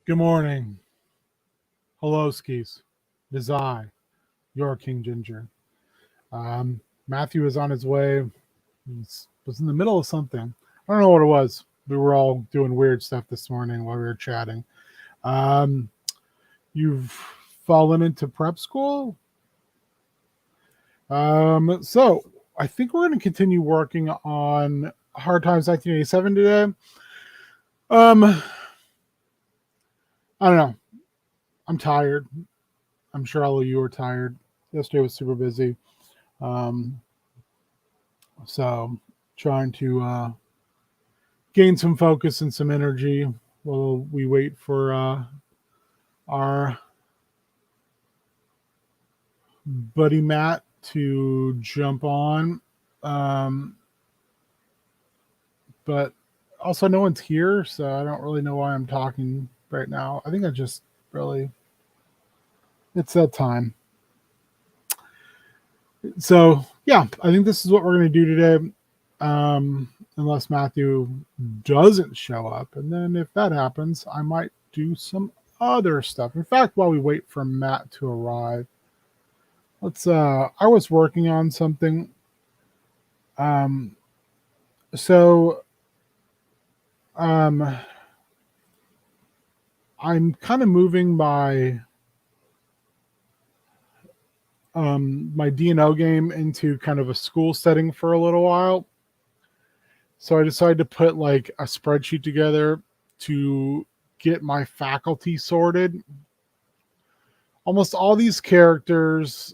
Good morning. Hello, skis. It is I, your King Ginger. Matthew is on his way. He was in the middle of something. I don't know what it was. We were all doing weird stuff this morning while we were chatting. Um, you've fallen into prep school? So I think we're going to continue working on Hard Times 1987 today. I don't know. I'm tired. I'm sure all of you are tired. Yesterday was super busy. So trying to gain some focus and some energy while we wait for our buddy Matt to jump on. But also no one's here, so I don't really know why I'm talking right now. I think I just really, it's that time. So yeah, I think this is what we're going to do today. Unless Matthew doesn't show up. And then if that happens, I might do some other stuff. In fact, while we wait for Matt to arrive, I was working on something. I'm kind of moving my D&O game into kind of a school setting for a little while. So I decided to put like a spreadsheet together to get my faculty sorted. Almost all these characters,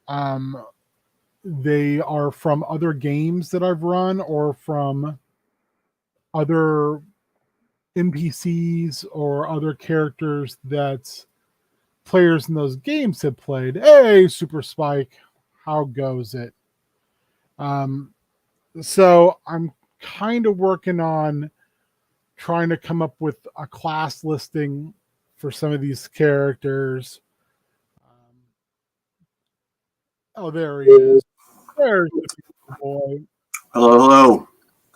they are from other games that I've run or from other NPCs or other characters that players in those games have played. Hey, Super Spike, how goes it? So I'm kind of working on trying to come up with a class listing for some of these characters. Oh, there he is. There's the beautiful boy. Hello.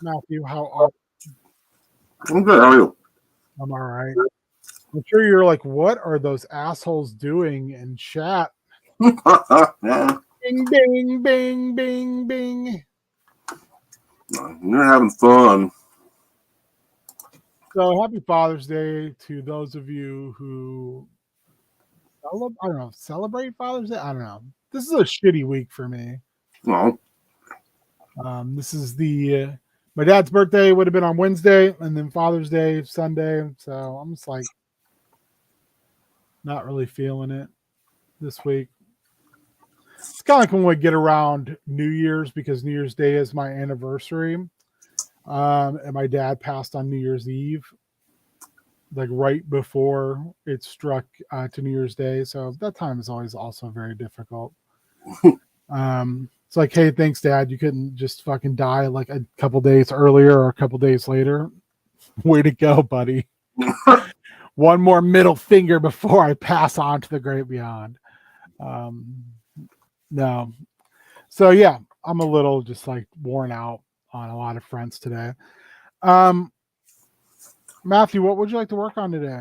Matthew, how are you? I'm good. How are you? I'm all right. I'm sure you're like, what are those assholes doing in chat? Yeah. Bing, bing, bing, bing, bing. You're having fun. So happy Father's Day to those of you who celebrate Father's Day. I don't know. This is a shitty week for me. Well, This is my dad's birthday would have been on Wednesday, and then Father's Day Sunday. So I'm just like not really feeling it this week. It's kind of like when we get around New Year's because New Year's Day is my anniversary. And my dad passed on New Year's Eve, like right before it struck to New Year's Day. So that time is always also very difficult. It's like, hey, thanks, Dad. You couldn't just fucking die like a couple days earlier or a couple days later. Way to go, buddy. One more middle finger before I pass on to the great beyond. No. So yeah, I'm a little just like worn out on a lot of fronts today. Matthew, what would you like to work on today?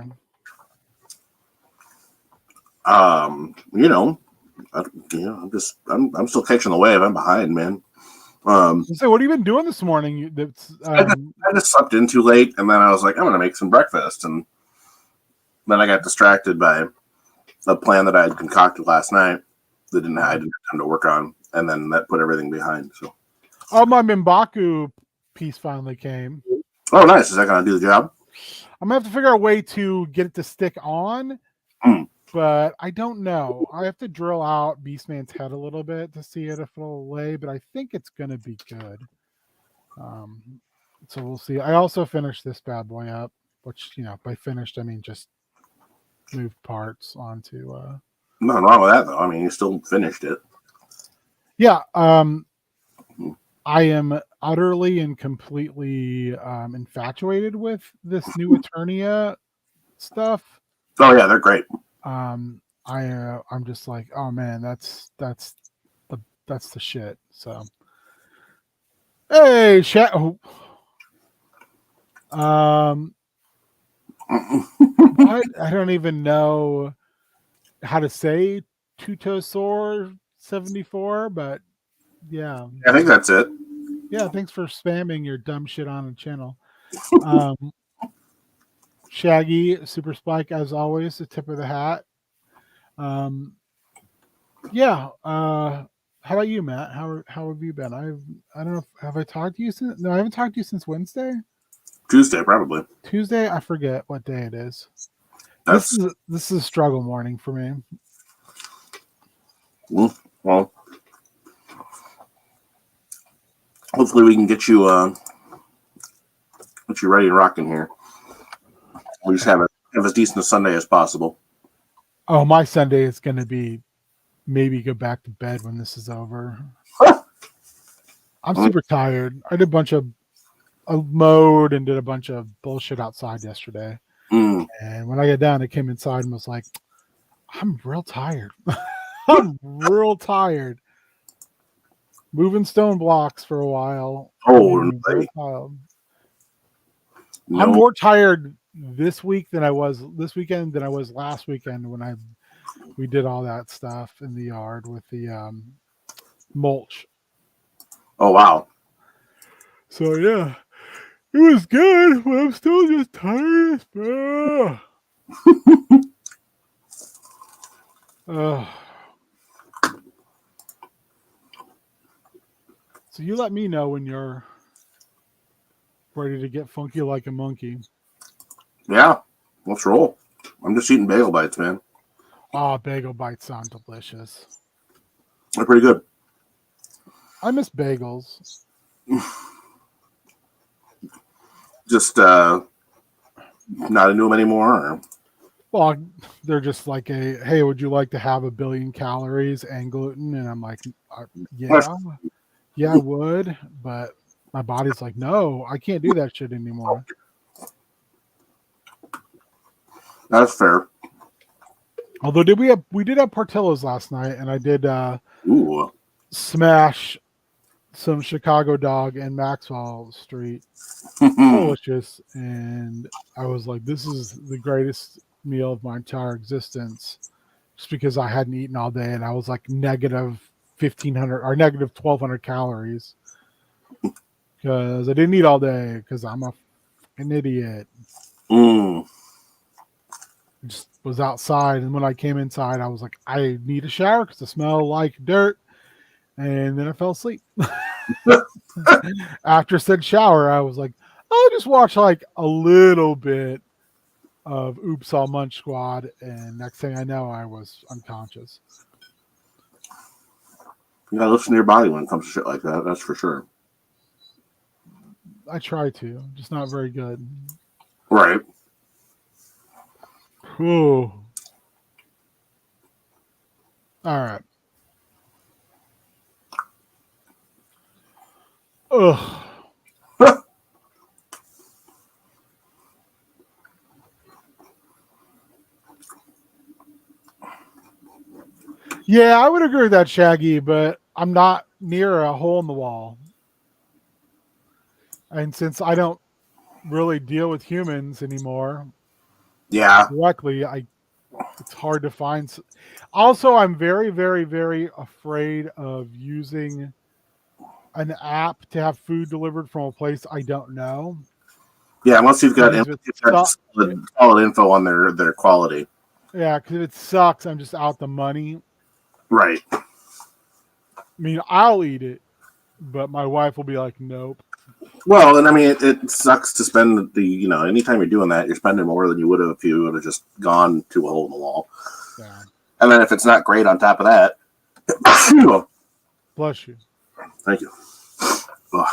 I'm still catching the wave. I'm behind, man. So what have you been doing this morning? I just slept in too late, and then I was like, I'm gonna make some breakfast, and then I got distracted by a plan that I had concocted last night that I didn't have time to work on, and then that put everything behind. So, my Mimbaku piece finally came. Oh, nice! Is that gonna do the job? I'm gonna have to figure out a way to get it to stick on, but I don't know. I have to drill out Beastman's head a little bit to see it if it'll lay, but I think it's gonna be good. So we'll see. I also finished this bad boy up, which by finished I mean just moved parts onto. Nothing wrong with that, though. I mean, you still finished it. Yeah. I am utterly and completely infatuated with this new Eternia stuff. Oh yeah, they're great. I'm just like, oh man, that's the shit. So, hey, chat. What? I don't even know how to say Tutosaur 74, but yeah. I think that's it. Yeah, thanks for spamming your dumb shit on the channel. Um, Shaggy, Super Spike, as always, the tip of the hat. Um, yeah. How about you, Matt? How have you been? I don't know. Have I talked to you since? No, I haven't talked to you since Wednesday. Tuesday, probably. Tuesday. I forget what day it is. That's This is a struggle morning for me. well. Hopefully, we can get you ready and rocking here. We just have as decent a Sunday as possible. Oh, my Sunday is going to be maybe go back to bed when this is over. I'm super tired. I did a bunch of mowed and did a bunch of bullshit outside yesterday. And when I got down, I came inside and was like, I'm real tired. I'm real tired. Moving stone blocks for a while. Oh, I'm no. more tired this weekend than I was last weekend when we did all that stuff in the yard with the mulch. Oh, wow. So yeah, it was good, but I'm still just tired. So you let me know when you're ready to get funky like a monkey. Yeah, let's roll. I'm just eating bagel bites, man. Oh, bagel bites sound delicious. They're pretty good. I miss bagels. Just not into them anymore. Or? Well, they're just like hey, would you like to have 1 billion calories and gluten? And I'm like, yeah, I would, but my body's like, no, I can't do that shit anymore. That's fair. Although we did have Portillo's last night, and I did smash some Chicago dog in Maxwell Street. Delicious. And I was like, this is the greatest meal of my entire existence, just because I hadn't eaten all day, and I was like negative 1,500 or negative 1,200 calories because I didn't eat all day because I'm a fucking idiot. Just was outside, and when I came inside, I was like, I need a shower because I smell like dirt, and then I fell asleep. After said shower, I was like, I'll just watch like a little bit of Oops All Munch Squad, and next thing I know, I was unconscious. You gotta listen to your body when it comes to shit like that. That's for sure. I try to, just not very good. Right. Ooh. All right. Ugh. Yeah, I would agree with that, Shaggy, but I'm not near a hole in the wall. And since I don't really deal with humans anymore, directly, it's hard to find. Also, I'm very, very, very afraid of using an app to have food delivered from a place I don't know. Yeah, unless you've got solid info on their quality. Yeah, because if it sucks, I'm just out the money. Right. I mean, I'll eat it, but my wife will be like, nope. Well, and I mean, it sucks to spend anytime you're doing that, you're spending more than you would have if you would have just gone to a hole in the wall. Yeah. And then if it's not great on top of that, bless you. Thank you. Ugh.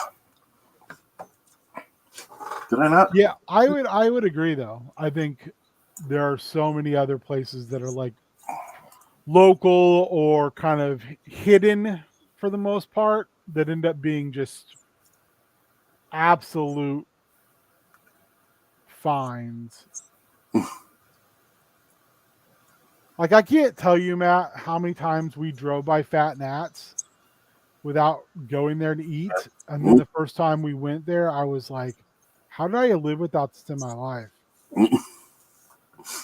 Did I not? Yeah, I would agree though. I think there are so many other places that are like local or kind of hidden for the most part that end up being just absolute finds. Like, I can't tell you, Matt, how many times we drove by Fat Nat's without going there to eat. And then the first time we went there, I was like, how did I live without this in my life?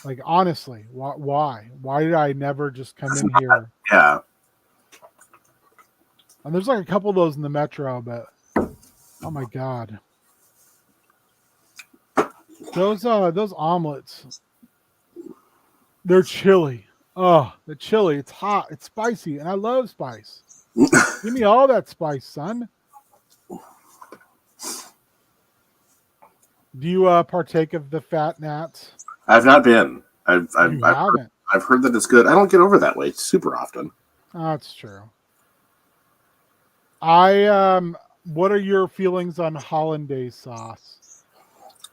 Like, honestly, why? Why did I never just come in here? Yeah. And there's like a couple of those in the metro, but oh my god, those omelets, they're chili. Oh, the chili, it's hot, it's spicy, and I love spice. Give me all that spice, son. Do you partake of the fat gnats? I've not been. You haven't. I've heard that it's good. I don't get over that way super often. Oh, that's true. What are your feelings on hollandaise sauce?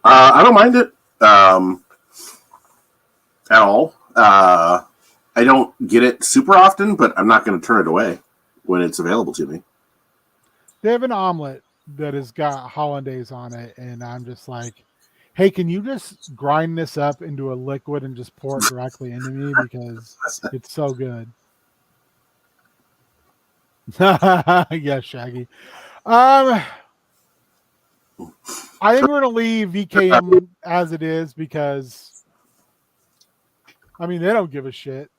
I don't mind it at all. I don't get it super often, but I'm not going to turn it away when it's available to me. They have an omelet that has got hollandaise on it, and I'm just like, hey, can you just grind this up into a liquid and just pour it directly into me because it's so good. Yeah, Shaggy. I think we're gonna leave VKM as it is because I mean they don't give a shit.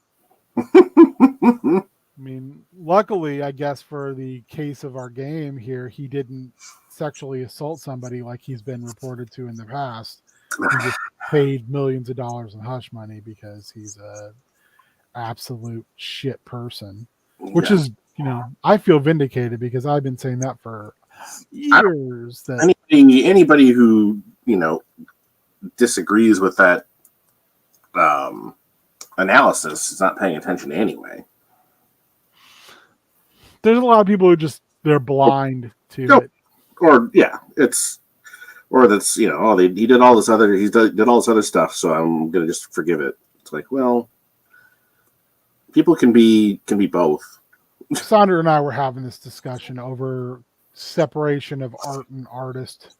I mean, luckily, I guess for the case of our game here, he didn't sexually assault somebody like he's been reported to in the past. He just paid millions of dollars in hush money because he's a absolute shit person. Which is, you know, I feel vindicated because I've been saying that for years. That anybody who, you know, disagrees with that analysis is not paying attention anyway. There's a lot of people who just they're blind to it. Or yeah, it's or that's, you know, oh, he did all this other did all this other stuff, so I'm gonna just forgive it. It's like, well, people can be both. Sandra and I were having this discussion over separation of art and artist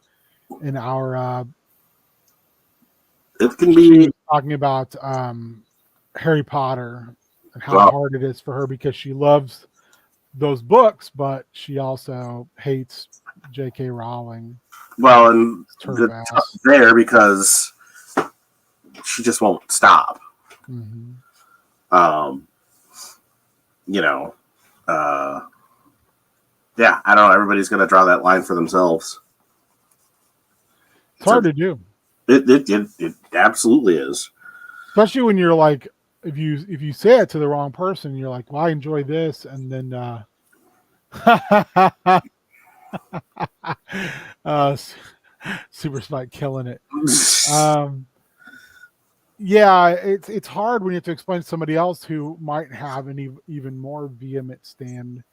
in our it can be talking about Harry Potter and how hard it is for her because she loves those books, but she also hates J.K. Rowling. Well, and the tough there because she just won't stop. Mm-hmm. You know, yeah, I don't know. Everybody's going to draw that line for themselves. It's hard to do. It absolutely is. Especially when you're like, if you say it to the wrong person, you're like, well, I enjoy this, and then Super Spike killing it. Yeah, it's hard when you have to explain to somebody else who might have an even more vehement stand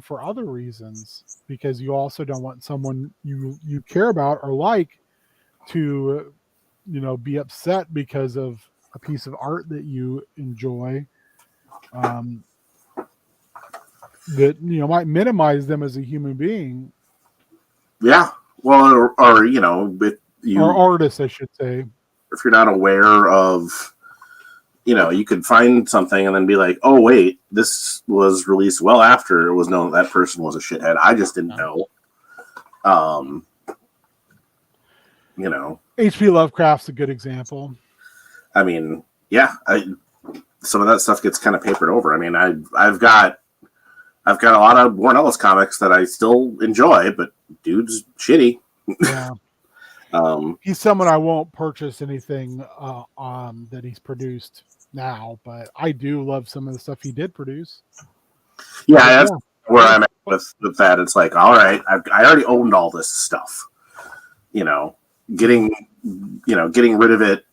for other reasons, because you also don't want someone you care about or like to, you know, be upset because of a piece of art that you enjoy, that, you know, might minimize them as a human being. Yeah, well, or you know, with you or artists, I should say. If you're not aware of, you know, you could find something and then be like, oh wait, this was released well after it was known that person was a shithead. I just didn't know. You know, H.P. Lovecraft's a good example. I mean, yeah, some of that stuff gets kind of papered over. I mean, I've got a lot of Warren Ellis comics that I still enjoy, but dude's shitty. Yeah. He's someone I won't purchase anything that he's produced now, but I do love some of the stuff he did produce. Yeah, that's where I'm at with that. It's like, all right, I already owned all this stuff. You know, getting rid of it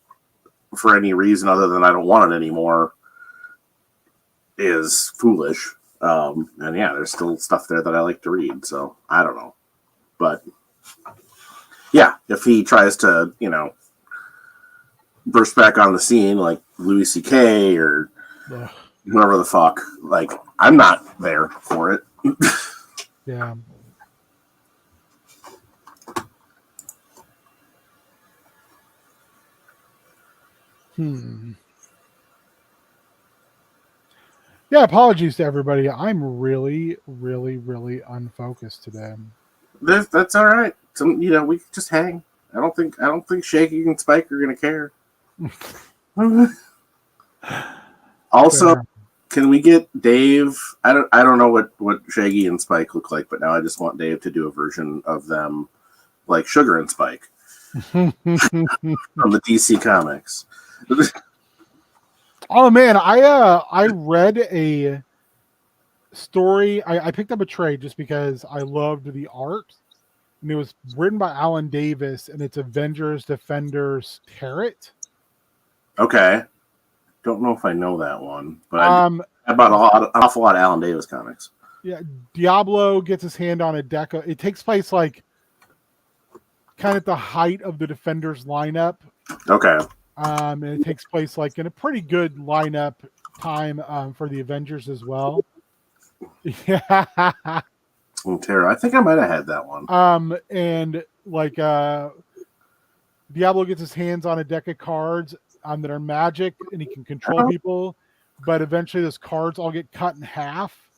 for any reason other than I don't want it anymore is foolish. And yeah, there's still stuff there that I like to read, so I don't know. But yeah, if he tries to, you know, burst back on the scene like Louis C.K. or whoever the fuck, like, I'm not there for it. Yeah. Yeah, apologies to everybody. I'm really, really, really unfocused today. That's all right. You know, we can just hang. I don't think Shaky and Spike are gonna care. Also, Fair. can we get Dave? I don't know what Shaggy and Spike look like, but now I just want Dave to do a version of them like Sugar and Spike from the DC comics. Oh man, I read a story. I picked up a trade just because I loved the art, and it was written by Alan Davis, and it's Avengers Defenders Terret. Okay, don't know if I know that one, but I bought an awful lot of Alan Davis comics. Yeah, Diablo gets his hand on a deck. It takes place like kind of at the height of the Defenders lineup. Okay. And it takes place like in a pretty good lineup time for the Avengers as well. Yeah. Terra. I think I might have had that one. And like Diablo gets his hands on a deck of cards that are magic, and he can control people. But eventually, those cards all get cut in half,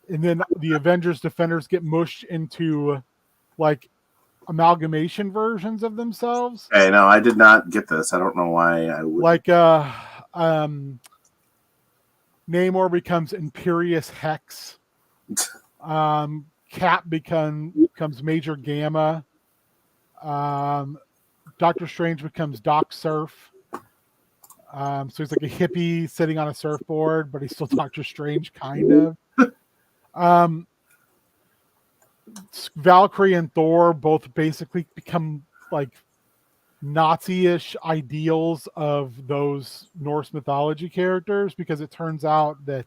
and then the Avengers Defenders get mushed into like amalgamation versions of themselves. Hey, no, I did not get this. I don't know why I would. Like Namor becomes Imperious Hex. Cap becomes Major Gamma. Doctor Strange becomes Doc Surf. So he's like a hippie sitting on a surfboard, but he's still Doctor Strange, kind of. Valkyrie and Thor both basically become like Nazi-ish ideals of those Norse mythology characters, because it turns out that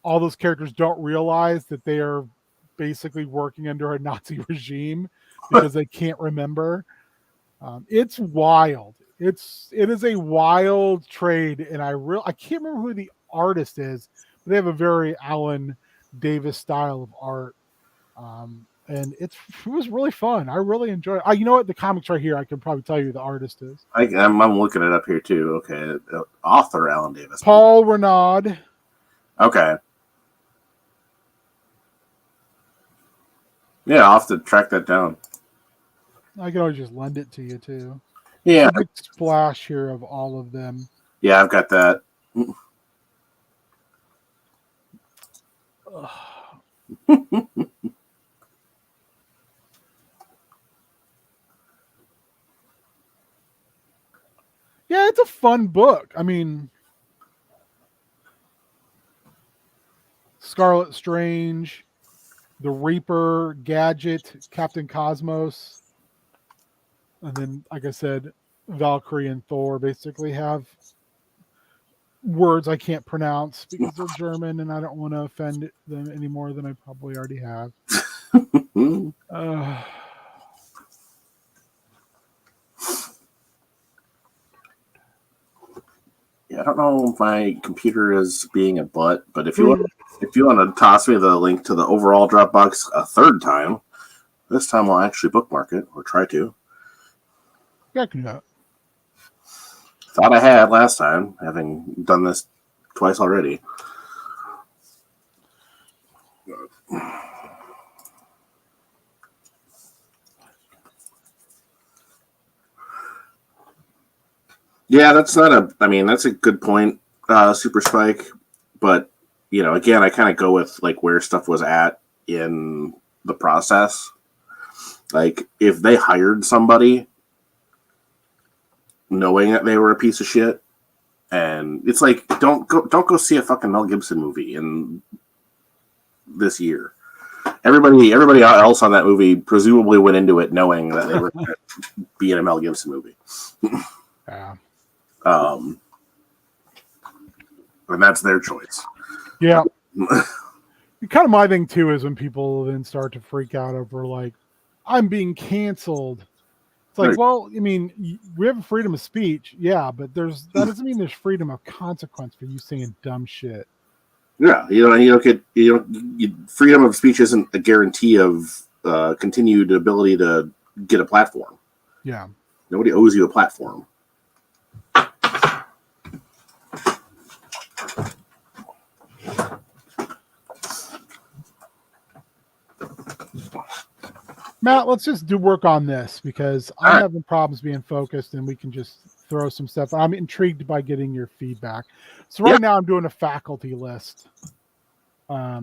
all those characters don't realize that they are basically working under a Nazi regime because they can't remember. It's wild. It is a wild trade, and I can't remember who the artist is, but they have a very Alan Davis style of art. And it was really fun. I really enjoyed it. You know what? The comic's right here. I can probably tell you who the artist is. I'm looking it up here too. Okay, author Alan Davis. Paul Renaud. Okay. Yeah, I'll have to track that down. I can always just lend it to you too. Yeah. A big splash here of all of them. Yeah, I've got that. Yeah, it's a fun book. I mean, Scarlet Strange, the Reaper, Gadget, Captain Cosmos, and then, like I said, Valkyrie and Thor basically have words I can't pronounce because they're German, and I don't want to offend them any more than I probably already have. Yeah, I don't know if my computer is being a butt, but if you want to toss me the link to the overall Dropbox a third time, this time I'll actually bookmark it or try to. Yeah, I can do that. Thought I had last time, having done this twice already. Yeah, that's a good point, Super Spike. But, again, I kind of go with like where stuff was at in the process. Like, if they hired somebody knowing that they were a piece of shit, and it's like, don't go see a fucking Mel Gibson movie in this year. Everybody else on that movie presumably went into it knowing that they were going to be in a Mel Gibson movie. Yeah. And that's their choice. Yeah. Kind of my thing too is when people then start to freak out over like, I'm being canceled. It's like, well, I mean, we have freedom of speech, yeah, but that doesn't mean there's freedom of consequence for you saying dumb shit. Yeah, freedom of speech isn't a guarantee of continued ability to get a platform. Yeah, nobody owes you a platform. Matt, let's just do work on this because I'm having problems being focused, and we can just throw some stuff. I'm intrigued by getting your feedback. So Yeah. right now I'm doing a faculty list for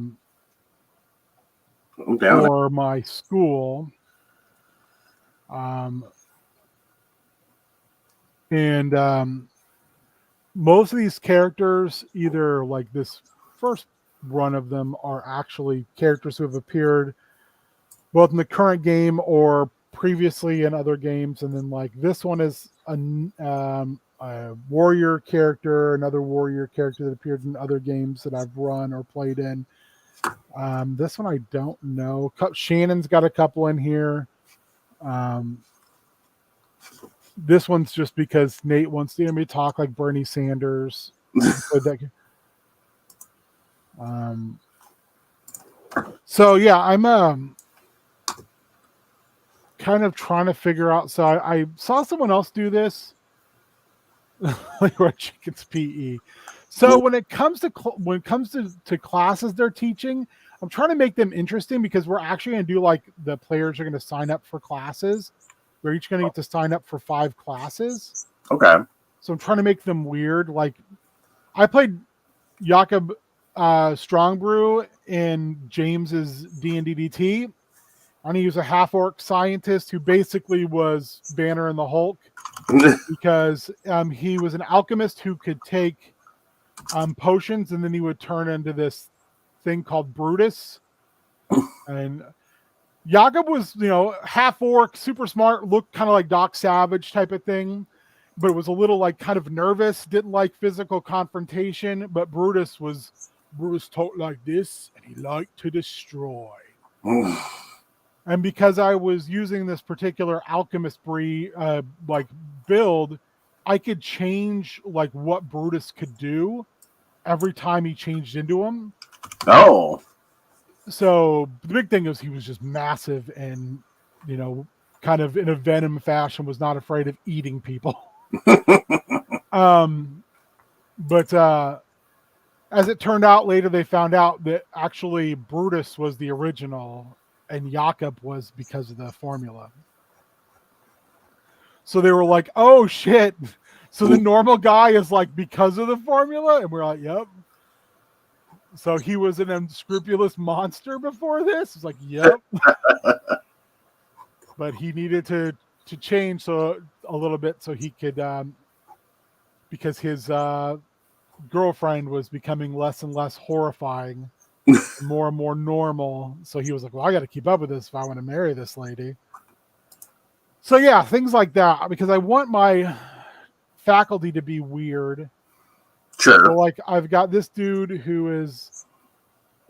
my school. And most of these characters, either like this first run of them, are actually characters who have appeared both in the current game or previously in other games. And then like this one is a warrior character, another warrior character that appeared in other games that I've run or played in. This one I don't know. Shannon's got a couple in here. This one's just because Nate wants to hear me talk like Bernie Sanders. So yeah, I'm kind of trying to figure out. So I saw someone else do this, like Red Chicken's PE. So when it comes to classes they're teaching, I'm trying to make them interesting because we're actually going to do like the players are going to sign up for classes. We're each going to get to sign up for 5 classes. Okay. So I'm trying to make them weird. Like I played Jakob Strongbrew in James's D&D DT. I'm going to use a half-orc scientist who basically was Banner and the Hulk because he was an alchemist who could take potions and then he would turn into this thing called Brutus. And Jakob was, half orc, super smart, looked kind of like Doc Savage type of thing, but was a little like kind of nervous, didn't like physical confrontation. But Brutus talked like this, and he liked to destroy. And because I was using this particular alchemist build, I could change like what Brutus could do every time he changed into him. Oh. So the big thing is he was just massive and, kind of in a Venom fashion, was not afraid of eating people. But as it turned out later, they found out that actually Brutus was the original and Jakob was because of the formula. So they were like, oh shit. So the normal guy is like because of the formula? And we're like, yep. So he was an unscrupulous monster before this? It's like, yep. But he needed to change a little bit so he could, because his girlfriend was becoming less and less horrifying, more and more normal. So he was like, well, I got to keep up with this if I want to marry this lady. So yeah, things like that, because I want my faculty to be weird. Sure. So like I've got this dude who is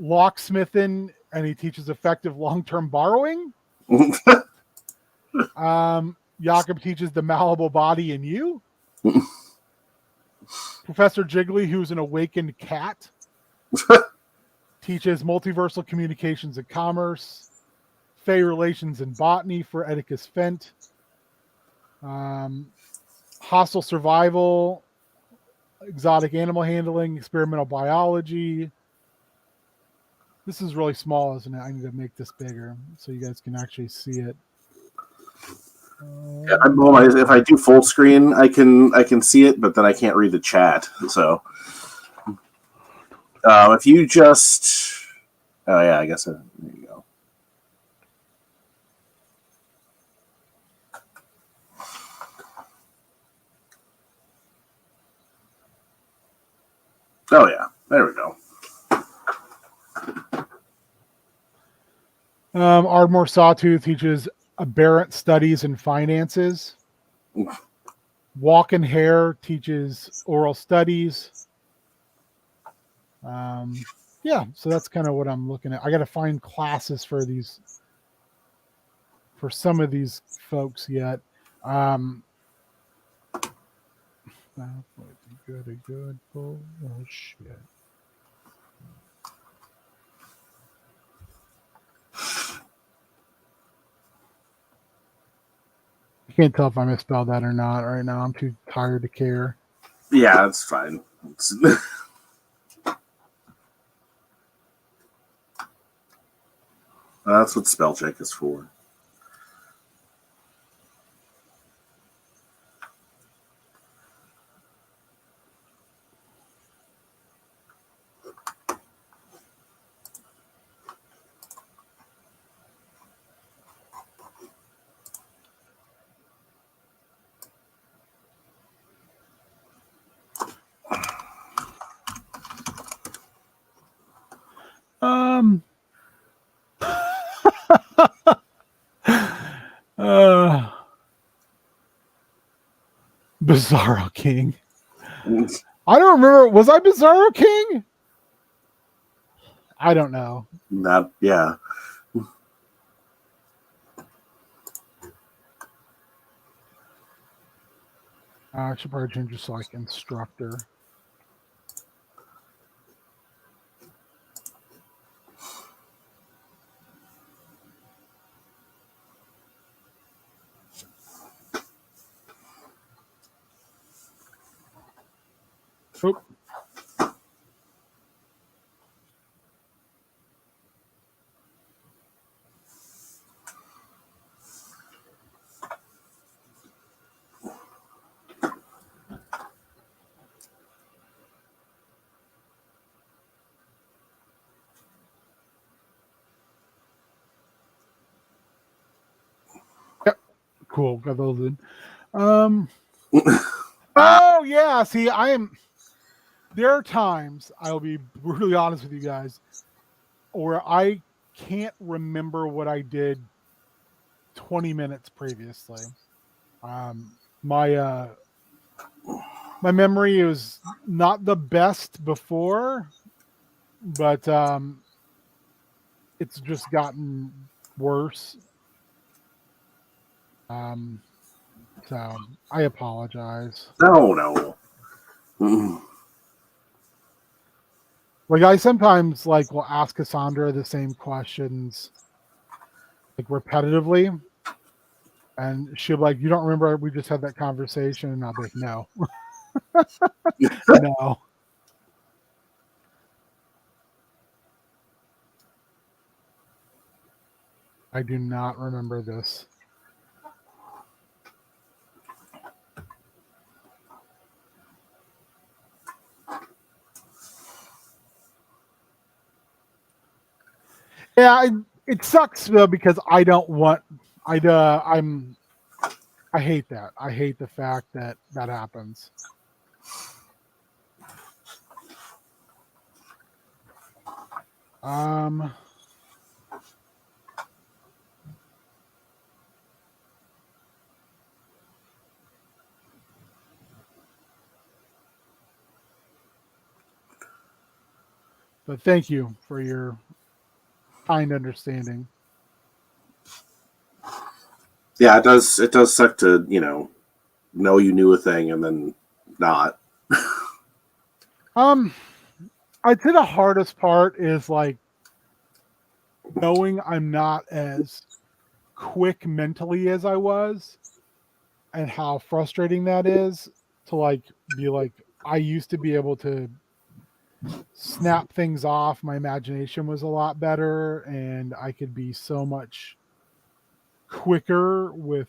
locksmithing and he teaches effective long-term borrowing. Jakob teaches the malleable body in you. Professor Jiggly, who's an awakened cat, teaches multiversal communications and commerce, Fey relations and botany for Edicus Fent, hostile survival, exotic animal handling, experimental biology. This is really small, isn't it? I need to make this bigger so you guys can actually see it. Yeah, if I do full screen, I can see it, but then I can't read the chat. So if you just, oh yeah, I guess there you go. Oh yeah, there we go. Ardmore Sawtooth teaches aberrant studies and finances. Walk and Hare teaches oral studies. Yeah, so that's kind of what I'm looking at. I got to find classes for some of these folks yet. Good bullshit. I can't tell if I misspelled that or not right now. I'm too tired to care. Yeah, that's fine. That's what spell check is for. Uh, Bizarro King. I don't remember. Was I Bizarro King? I don't know. Not, yeah. I should probably change this to like instructor. Oop. Yep. Cool. Got those in. Oh yeah. See, there are times, I'll be brutally honest with you guys, where I can't remember what I did 20 minutes previously. My memory is not the best before, but it's just gotten worse. So I apologize. No. Mm. Like I sometimes will ask Cassandra the same questions like repetitively, and she'll be like, "You don't remember we just had that conversation?" And I'll be like, "No, no." I do not remember this. Yeah, it sucks though because I don't want. I hate that. I hate the fact that that happens. But thank you for your kind understanding. Yeah, it does. It does suck to know you knew a thing and then not. I'd say the hardest part is knowing I'm not as quick mentally as I was, and how frustrating that is to be like I used to be able to snap things off. My imagination was a lot better, and I could be so much quicker with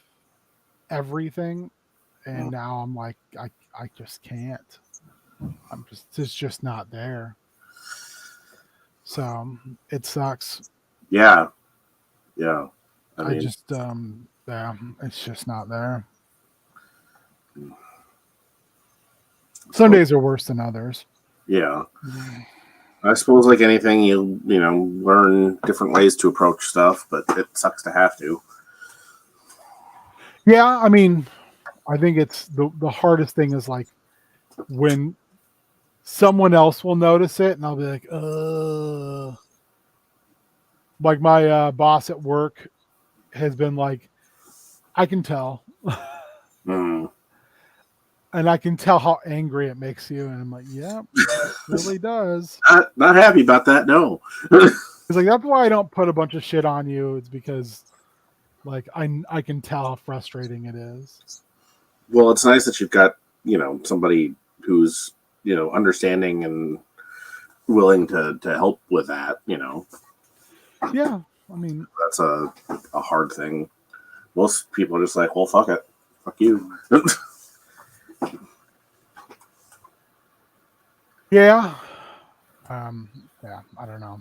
everything. And now I'm like, I just can't. It's just not there. So it sucks. Yeah. I just yeah, it's just not there. Some days are worse than others. Yeah. I suppose like anything, you learn different ways to approach stuff, but it sucks to have to. Yeah, I mean, I think it's the hardest thing is when someone else will notice it and I'll be like, like my boss at work has been like, I can tell. Mm. And I can tell how angry it makes you. And I'm like, yeah, it really does. Not happy about that, no. It's like, that's why I don't put a bunch of shit on you. It's because I can tell how frustrating it is. Well, it's nice that you've got, somebody who's, understanding and willing to help with that, Yeah. I mean, that's a hard thing. Most people are just like, well, fuck it. Fuck you. yeah. Yeah, I don't know.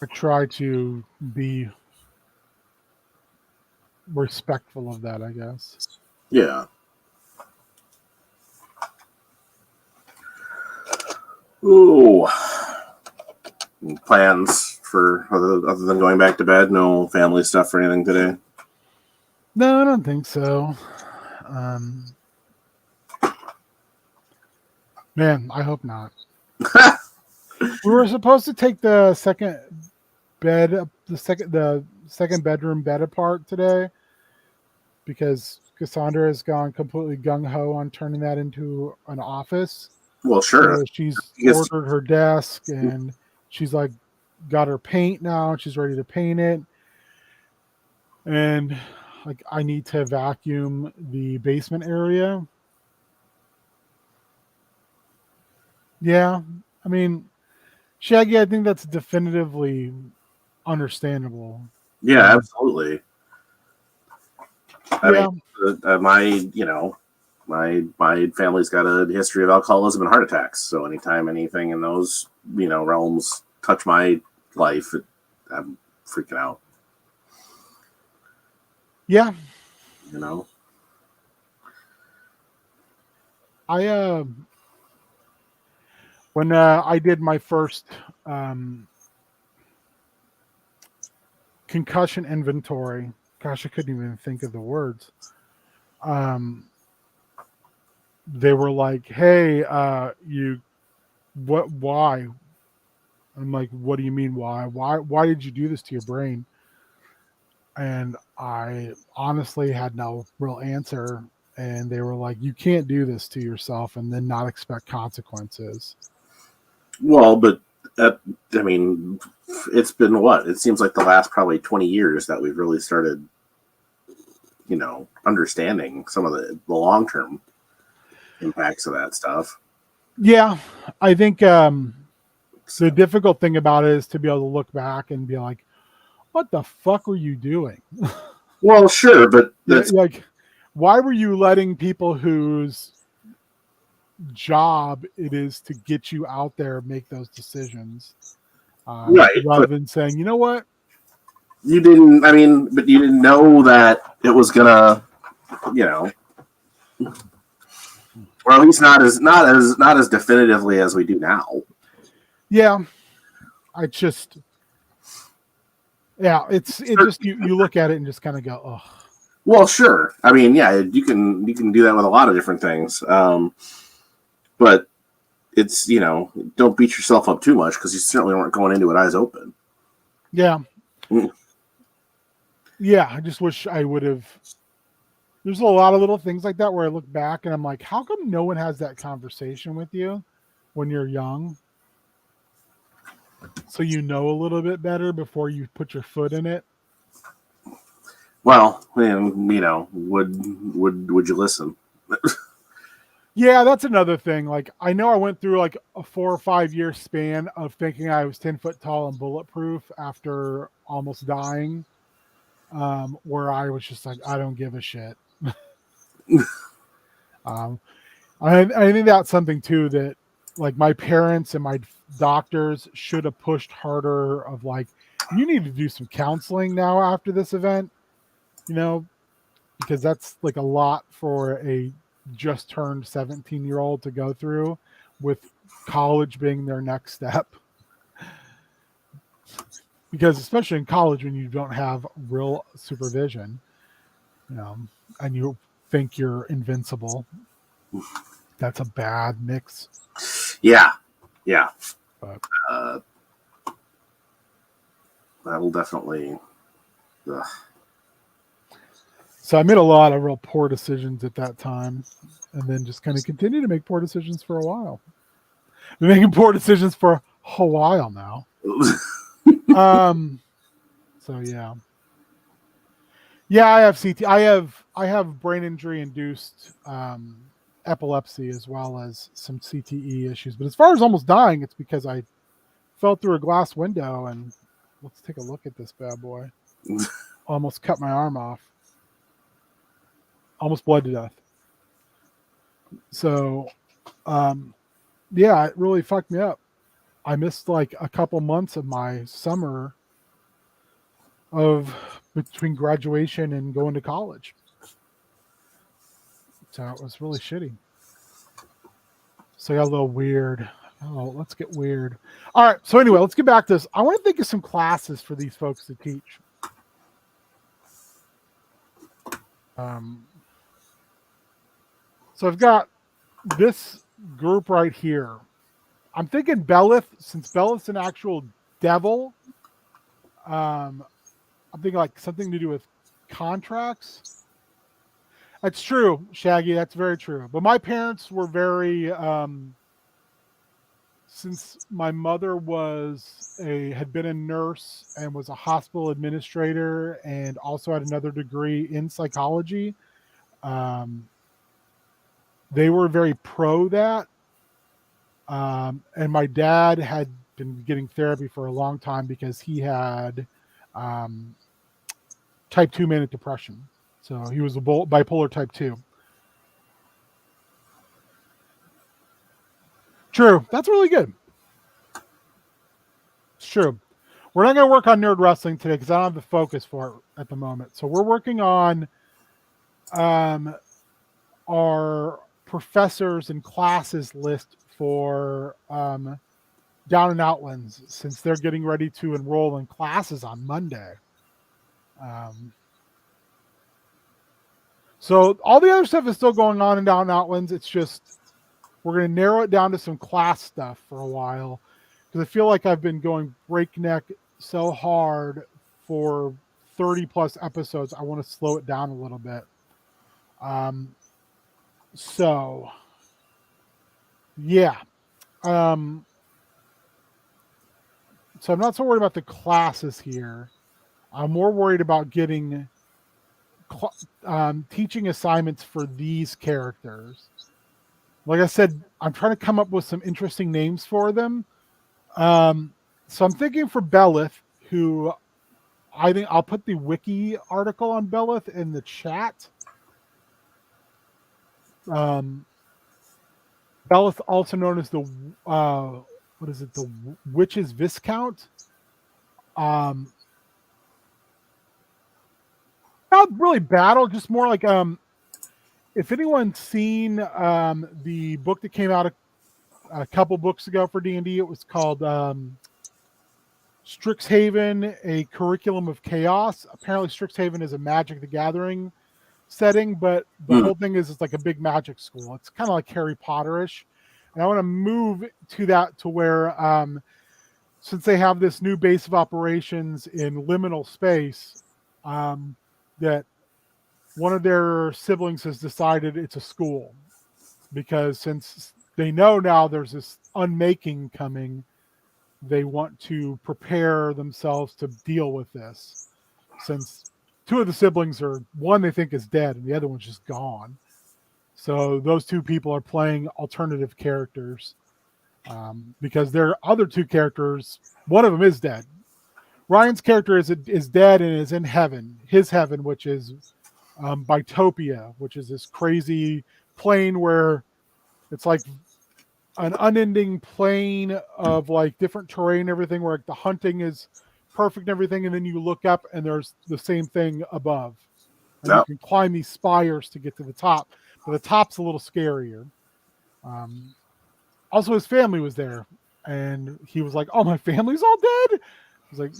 I try to be respectful of that, I guess. Yeah. Ooh. plans for other than going back to bed? No family stuff or anything today? No, I don't think so. Man, I hope not. We were supposed to take the second bedroom bed apart today because Cassandra has gone completely gung ho on turning that into an office. Well, sure. So she's ordered her desk and she's like got her paint now. She's ready to paint it. And like I need to vacuum the basement area. Yeah. I mean, Shaggy, I think that's definitively understandable. Yeah, absolutely. I mean, my family's got a history of alcoholism and heart attacks. So anytime anything in those, realms touch my life, I'm freaking out. Yeah. When I did my first concussion inventory, gosh, I couldn't even think of the words. They were like, "Hey, why?" I'm like, "What do you mean why? Why did you do this to your brain?" And I honestly had no real answer. And they were like, "You can't do this to yourself and then not expect consequences." Well, but I mean, it's been what? It seems like the last probably 20 years that we've really started, understanding some of the long-term impacts of that stuff. Yeah, I think the difficult thing about it is to be able to look back and be like, what the fuck were you doing? Well, sure, but like, why were you letting people whose job it is to get you out there make those decisions? Right. Rather than saying, you know what? You didn't, but you didn't know that it was gonna, or at least not as definitively as we do now. Yeah. You look at it and just kind of go, oh. Well, sure. I mean, yeah, you can do that with a lot of different things. But it's, don't beat yourself up too much because you certainly weren't going into it eyes open. Yeah. Yeah, I just wish I would have. There's a lot of little things like that where I look back and I'm like, how come no one has that conversation with you when you're young? So you know a little bit better before you put your foot in it. Well, would you listen? Yeah, that's another thing. Like, I know I went through like a 4 or 5 year span of thinking I was 10 foot tall and bulletproof after almost dying, where I was just like, I don't give a shit. I think that's something too that like my parents and my doctors should have pushed harder of like, you need to do some counseling now after this event, because that's like a lot for a just turned 17-year-old to go through, with college being their next step. Because especially in college, when you don't have real supervision, and you think you're invincible, that's a bad mix. Yeah. But that'll definitely. Ugh. So I made a lot of real poor decisions at that time, and then just kind of continue to make poor decisions for a while. I've been making poor decisions for a while now. So yeah. Yeah, I have CT. I have brain injury induced epilepsy as well as some CTE issues. But as far as almost dying, it's because I fell through a glass window, and let's take a look at this bad boy. Almost cut my arm off. Almost bled to death. So, yeah, it really fucked me up. I missed like a couple months of my summer of between graduation and going to college. So it was really shitty. So I got a little weird Oh, let's get weird. All right. So anyway, let's get back to this. I want to think of some classes for these folks to teach. So I've got this group right here. I'm thinking Bellith, since Bellith's an actual devil. I'm thinking like something to do with contracts. That's true, Shaggy. That's very true. But my parents were very, since my mother had been a nurse and was a hospital administrator and also had another degree in psychology. They were very pro that. And my dad had been getting therapy for a long time because he had type 2 manic depression. So he was a bipolar type 2. True. That's really good. It's true. We're not going to work on nerd wrestling today because I don't have the focus for it at the moment. So we're working on our professors and classes list for Down and Outlands, since they're getting ready to enroll in classes on Monday. So all the other stuff is still going on in Down and Outlands. It's just we're going to narrow it down to some class stuff for a while, because I feel like I've been going breakneck so hard for 30 plus episodes. I want to slow it down a little bit. So yeah. So I'm not so worried about the classes here. I'm more worried about getting teaching assignments for these characters. Like I said, I'm trying to come up with some interesting names for them. So I'm thinking for Bellith, who I think I'll put the wiki article on Bellith in the chat. Bellith, also known as the what is it? The Witch's Viscount. Not really battle, just more like if anyone's seen the book that came out a couple books ago for D&D, it was called Strixhaven, a Curriculum of Chaos. Apparently Strixhaven is a Magic the Gathering setting, but the whole thing is it's like a big magic school. It's kind of like Harry Potter-ish. And I want to move to that to where since they have this new base of operations in liminal space, that one of their siblings has decided it's a school, because since they know now there's this unmaking coming, they want to prepare themselves to deal with this, since two of the siblings one they think is dead and the other one's just gone. So those two people are playing alternative characters because their other two characters, one of them is dead. Ryan's character is dead and is in heaven, his heaven, which is Bitopia, which is this crazy plane where it's like an unending plane of like different terrain and everything, where like the hunting is perfect and everything, and then you look up and there's the same thing above. And you can climb these spires to get to the top, but the top's a little scarier. Also, his family was there, and he was like, "Oh, my family's all dead?" I was like,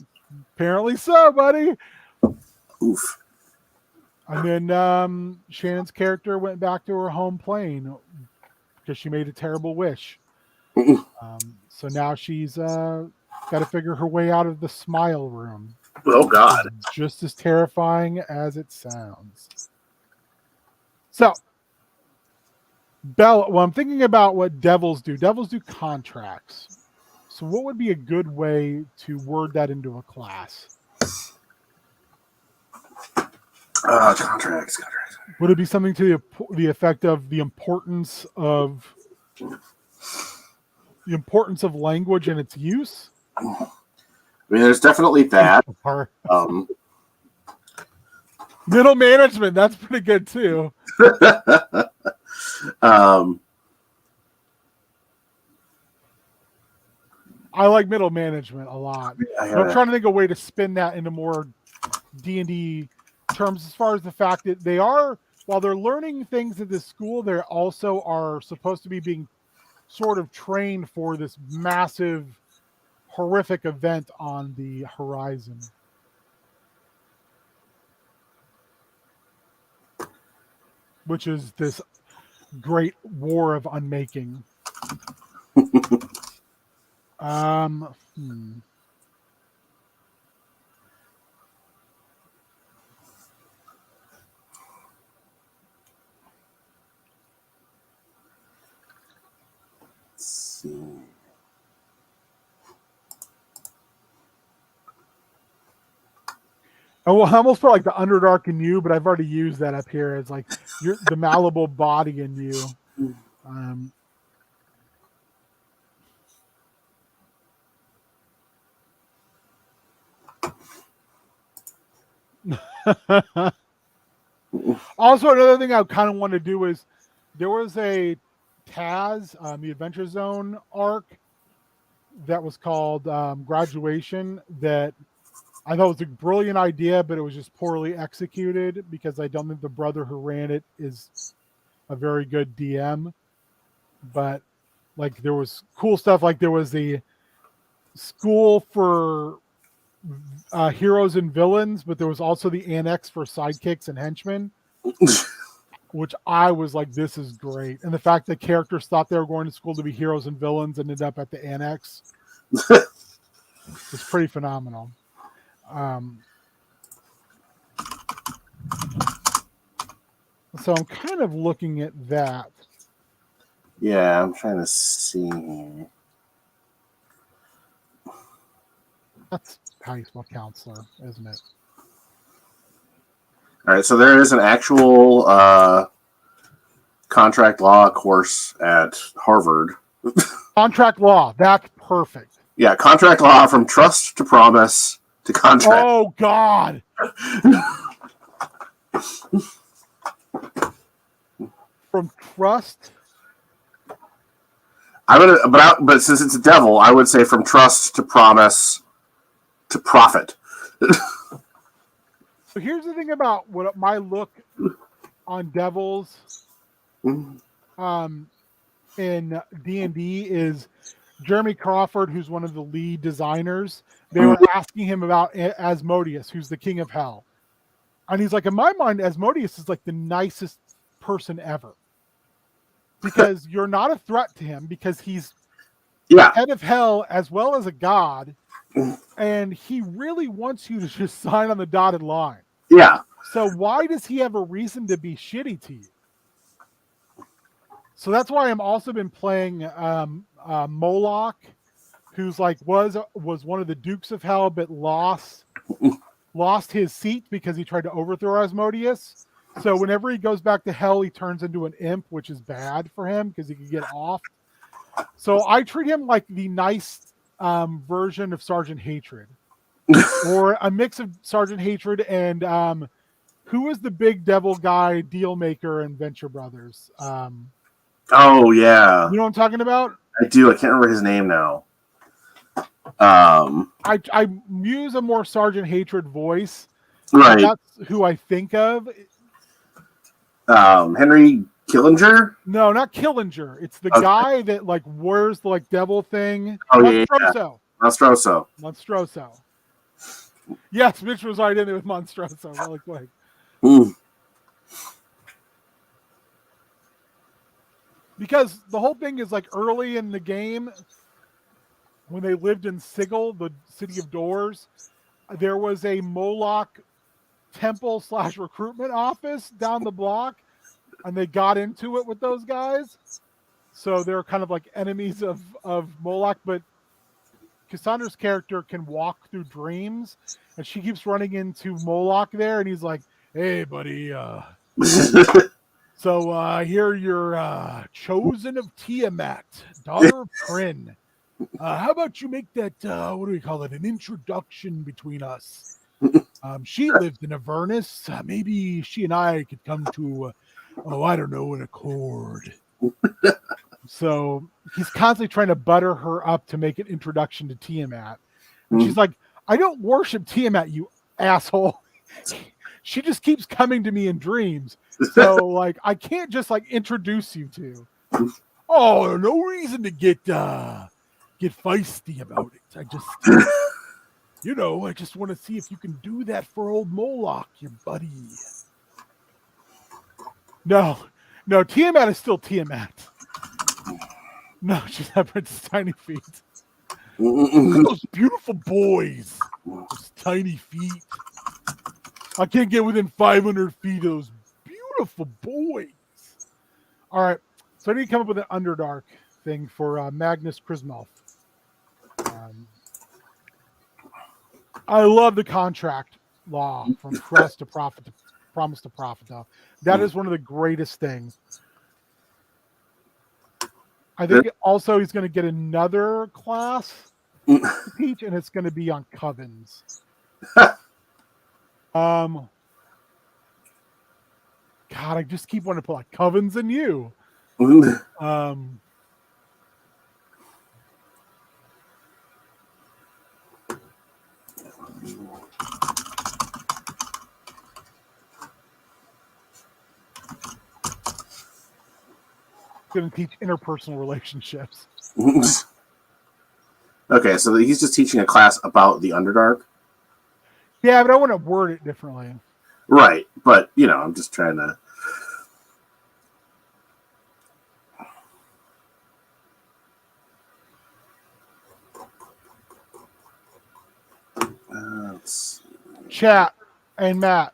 "Apparently so, buddy." Oof. And then Shannon's character went back to her home plane because she made a terrible wish. So now she's got to figure her way out of the smile room. Oh, God. It's just as terrifying as it sounds. So, well, I'm thinking about what devils do. Devils do contracts. So what would be a good way to word that into a class? Contracts. Would it be something to the effect of the importance of language and its use? I mean, there's definitely that. Middle management, that's pretty good too. I like middle management a lot. I'm trying to think of a way to spin that into more D&D terms, as far as the fact that they are, while they're learning things at this school, they also are supposed to be being sort of trained for this massive, horrific event on the horizon. Which is this great war of unmaking. Hmm. Let's see. Oh, well, I almost felt like the Underdark in you, but I've already used that up here as like the malleable body in you. Also, another thing I kind of want to do is there was a Taz, the Adventure Zone arc that was called Graduation that I thought was a brilliant idea, but it was just poorly executed because I don't think the brother who ran it is a very good DM. But like there was cool stuff, like there was the school for heroes and villains, but there was also the annex for sidekicks and henchmen, which I was like, this is great. And the fact that characters thought they were going to school to be heroes and villains ended up at the annex was pretty phenomenal. So I'm kind of looking at that. Yeah, I'm trying to see here. That's how you spell counselor, isn't it? All right, so there is an actual contract law course at Harvard. Contract law. That's perfect. Yeah, contract law from trust to promise to contract. Oh, God. From trust. I would, but since it's a devil, I would say from trust to promise to profit. So here's the thing about what my look on devils in D&D is Jeremy Crawford, who's one of the lead designers. They were asking him about Asmodeus, who's the king of hell. And he's like, in my mind, Asmodeus is like the nicest person ever. Because you're not a threat to him because he's head of hell as well as a god. And he really wants you to just sign on the dotted line. Yeah. So why does he have a reason to be shitty to you? So that's why I'm also been playing Moloch, who's like was one of the Dukes of Hell, but lost his seat because he tried to overthrow Asmodeus. So whenever he goes back to hell, he turns into an imp, which is bad for him because he can get off. So I treat him like the nice version of Sergeant Hatred, or a mix of Sergeant Hatred and who was the big devil guy deal maker in Venture Brothers? Oh yeah, you know what I'm talking about? I do. I can't remember his name now. I use a more Sergeant Hatred voice. Right. That's who I think of. Henry Killinger? No, not Killinger. It's the guy that like wears the like devil thing. Oh Monstroso. Yeah. Monstroso. Yes, Mitch was right in there with Monstroso really quick. Because the whole thing is like early in the game, when they lived in Sigil, the city of doors, there was a Moloch temple / recruitment office down the block, and they got into it with those guys. So they're kind of like enemies of Moloch, but Cassandra's character can walk through dreams, and she keeps running into Moloch there, and he's like, "Hey, buddy, so I hear you're chosen of Tiamat, daughter of Kryn. How about you make that, what do we call it, an introduction between us? She lived in Avernus. Maybe she and I could come to, I don't know, an accord." So he's constantly trying to butter her up to make an introduction to Tiamat. And she's like, "I don't worship Tiamat, you asshole. She just keeps coming to me in dreams. So like, I can't just like introduce you to." Oh, no reason to get feisty about it. I just, I just want to see if you can do that for old Moloch, your buddy. No, Tiamat is still Tiamat. No, she's not Princess Tiny Feet. Those beautiful boys. Those tiny feet. I can't get within 500 feet of those beautiful boys. All right. So I need to come up with an Underdark thing for Magnus Krismelf. I love the contract law from trust to profit to promise to profit. Though that is one of the greatest things. I think also he's going to get another class to teach, and it's going to be on covens. God, I just keep wanting to put like covens in you. Going to teach interpersonal relationships. Okay, so he's just teaching a class about the Underdark? Yeah, but I want to word it differently. Right, but, I'm just trying to... Chat and Matt,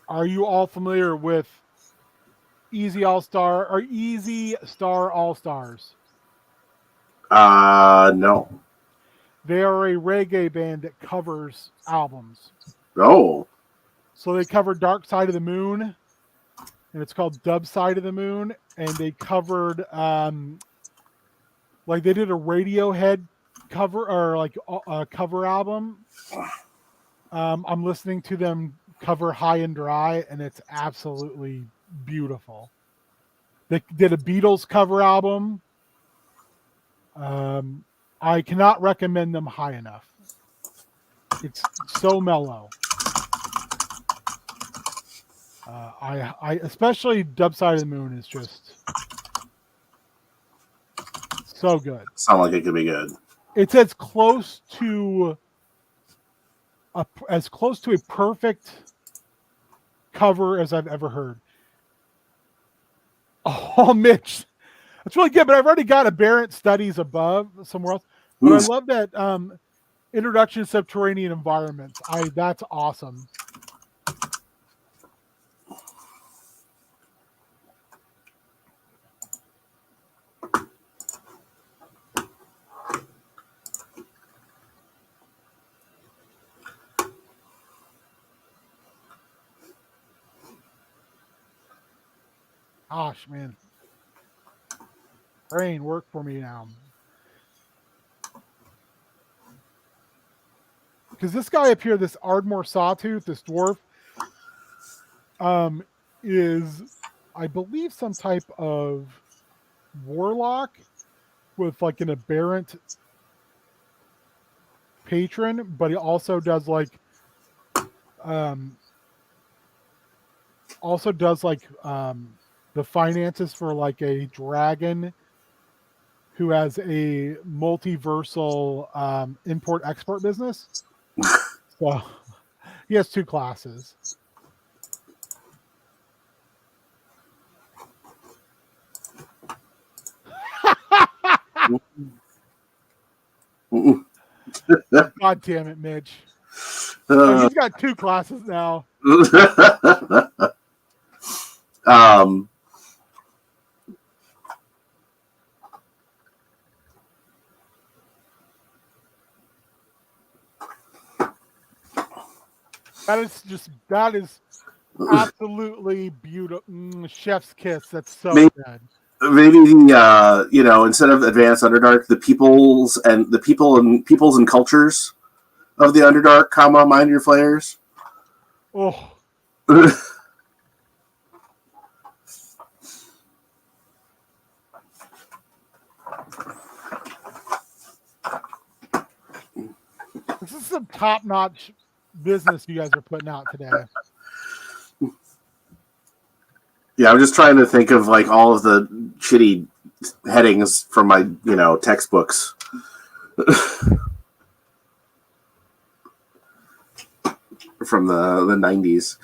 are you all familiar with Easy All-Star or Easy Star All-Stars? No. They are a reggae band that covers albums. Oh. So they covered Dark Side of the Moon, and it's called Dub Side of the Moon, and they covered like they did a Radiohead cover or like a cover album. I'm listening to them cover High and Dry, and it's absolutely beautiful. They did a Beatles cover album. I cannot recommend them high enough. It's so mellow. I especially Dub Side of the Moon is just so good. Sound like it could be good. It's as close to a perfect cover as I've ever heard. Oh, Mitch, that's really good. But I've already got Aberrant Studies above somewhere else. But I love that Introduction to Subterranean Environments. That's awesome. Gosh, man. Brain, work for me now. Because this guy up here, this Ardmore Sawtooth, this dwarf, is, I believe, some type of warlock with like an aberrant patron, but he also does like the finances for like a dragon who has a multiversal import-export business. So he has two classes. God damn it, Mitch. He's got two classes now. That is absolutely beautiful. Chef's kiss. That's so good. Maybe the instead of Advanced Underdark, the peoples and cultures of the Underdark, mind your flayers. Oh. This is some top-notch business you guys are putting out today. Yeah, I'm just trying to think of like all of the shitty headings from my textbooks. From the 90s.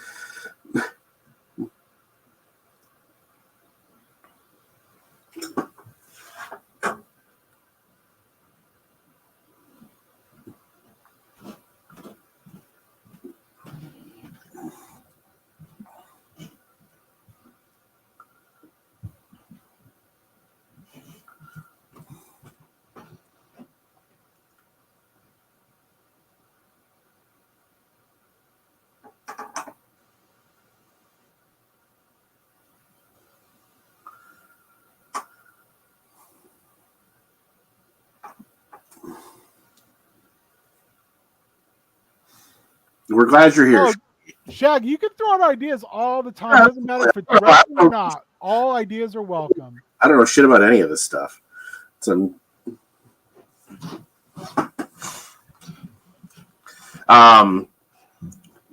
We're glad you're here. Oh, Shag, you can throw out ideas all the time. It doesn't matter if it's wrestling or not. All ideas are welcome. I don't know shit about any of this stuff.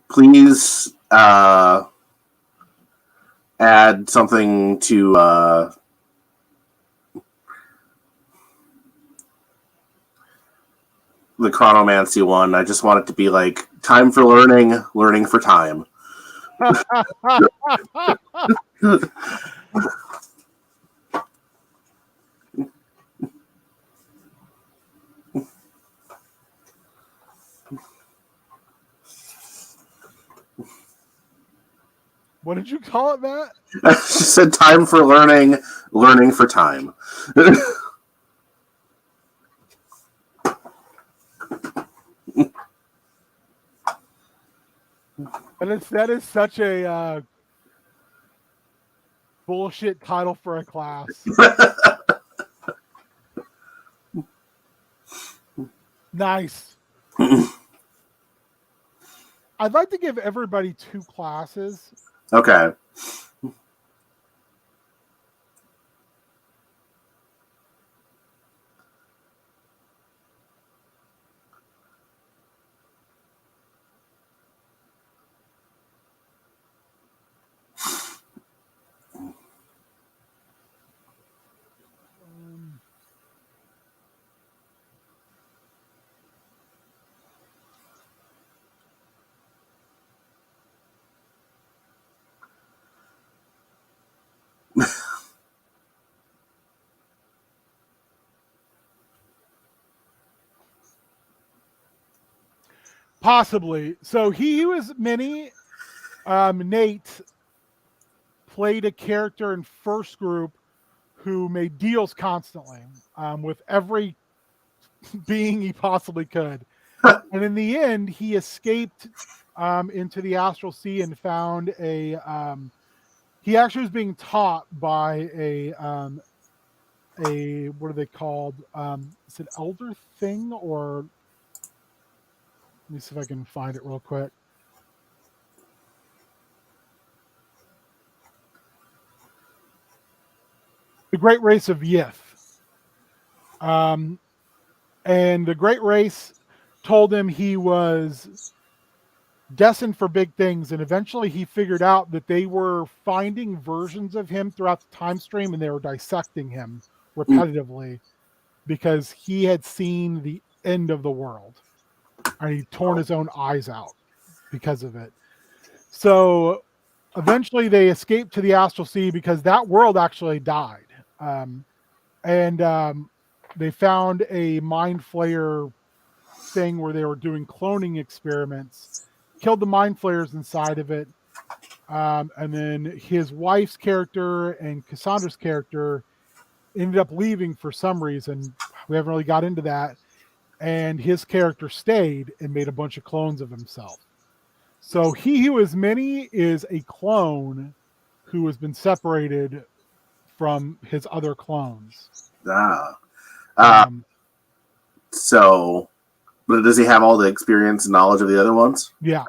Please add something to the chronomancy one. I just want it to be like time for learning, learning for time. What did you call it, Matt? I just said time for learning, learning for time. That is such a bullshit title for a class. Nice. I'd like to give everybody 2 classes. Okay. Possibly. So he was mini. Nate played a character in first group who made deals constantly with every being he possibly could. And in the end, he escaped into the astral sea and found a. He actually was being taught by a what are they called? Is it elder thing or? Let me see if I can find it real quick. The Great Race of Yith. And the Great Race told him he was destined for big things, and eventually he figured out that they were finding versions of him throughout the time stream, and they were dissecting him repetitively because he had seen the end of the world, and he'd torn his own eyes out because of it. So eventually they escaped to the astral sea because that world actually died. They found a mind flayer thing where they were doing cloning experiments, killed the mind flayers inside of it. And then his wife's character and Cassandra's character ended up leaving for some reason. We haven't really got into that. And his character stayed and made a bunch of clones of himself. So he who is many is a clone who has been separated from his other clones. So, but does he have all the experience and knowledge of the other ones? Yeah.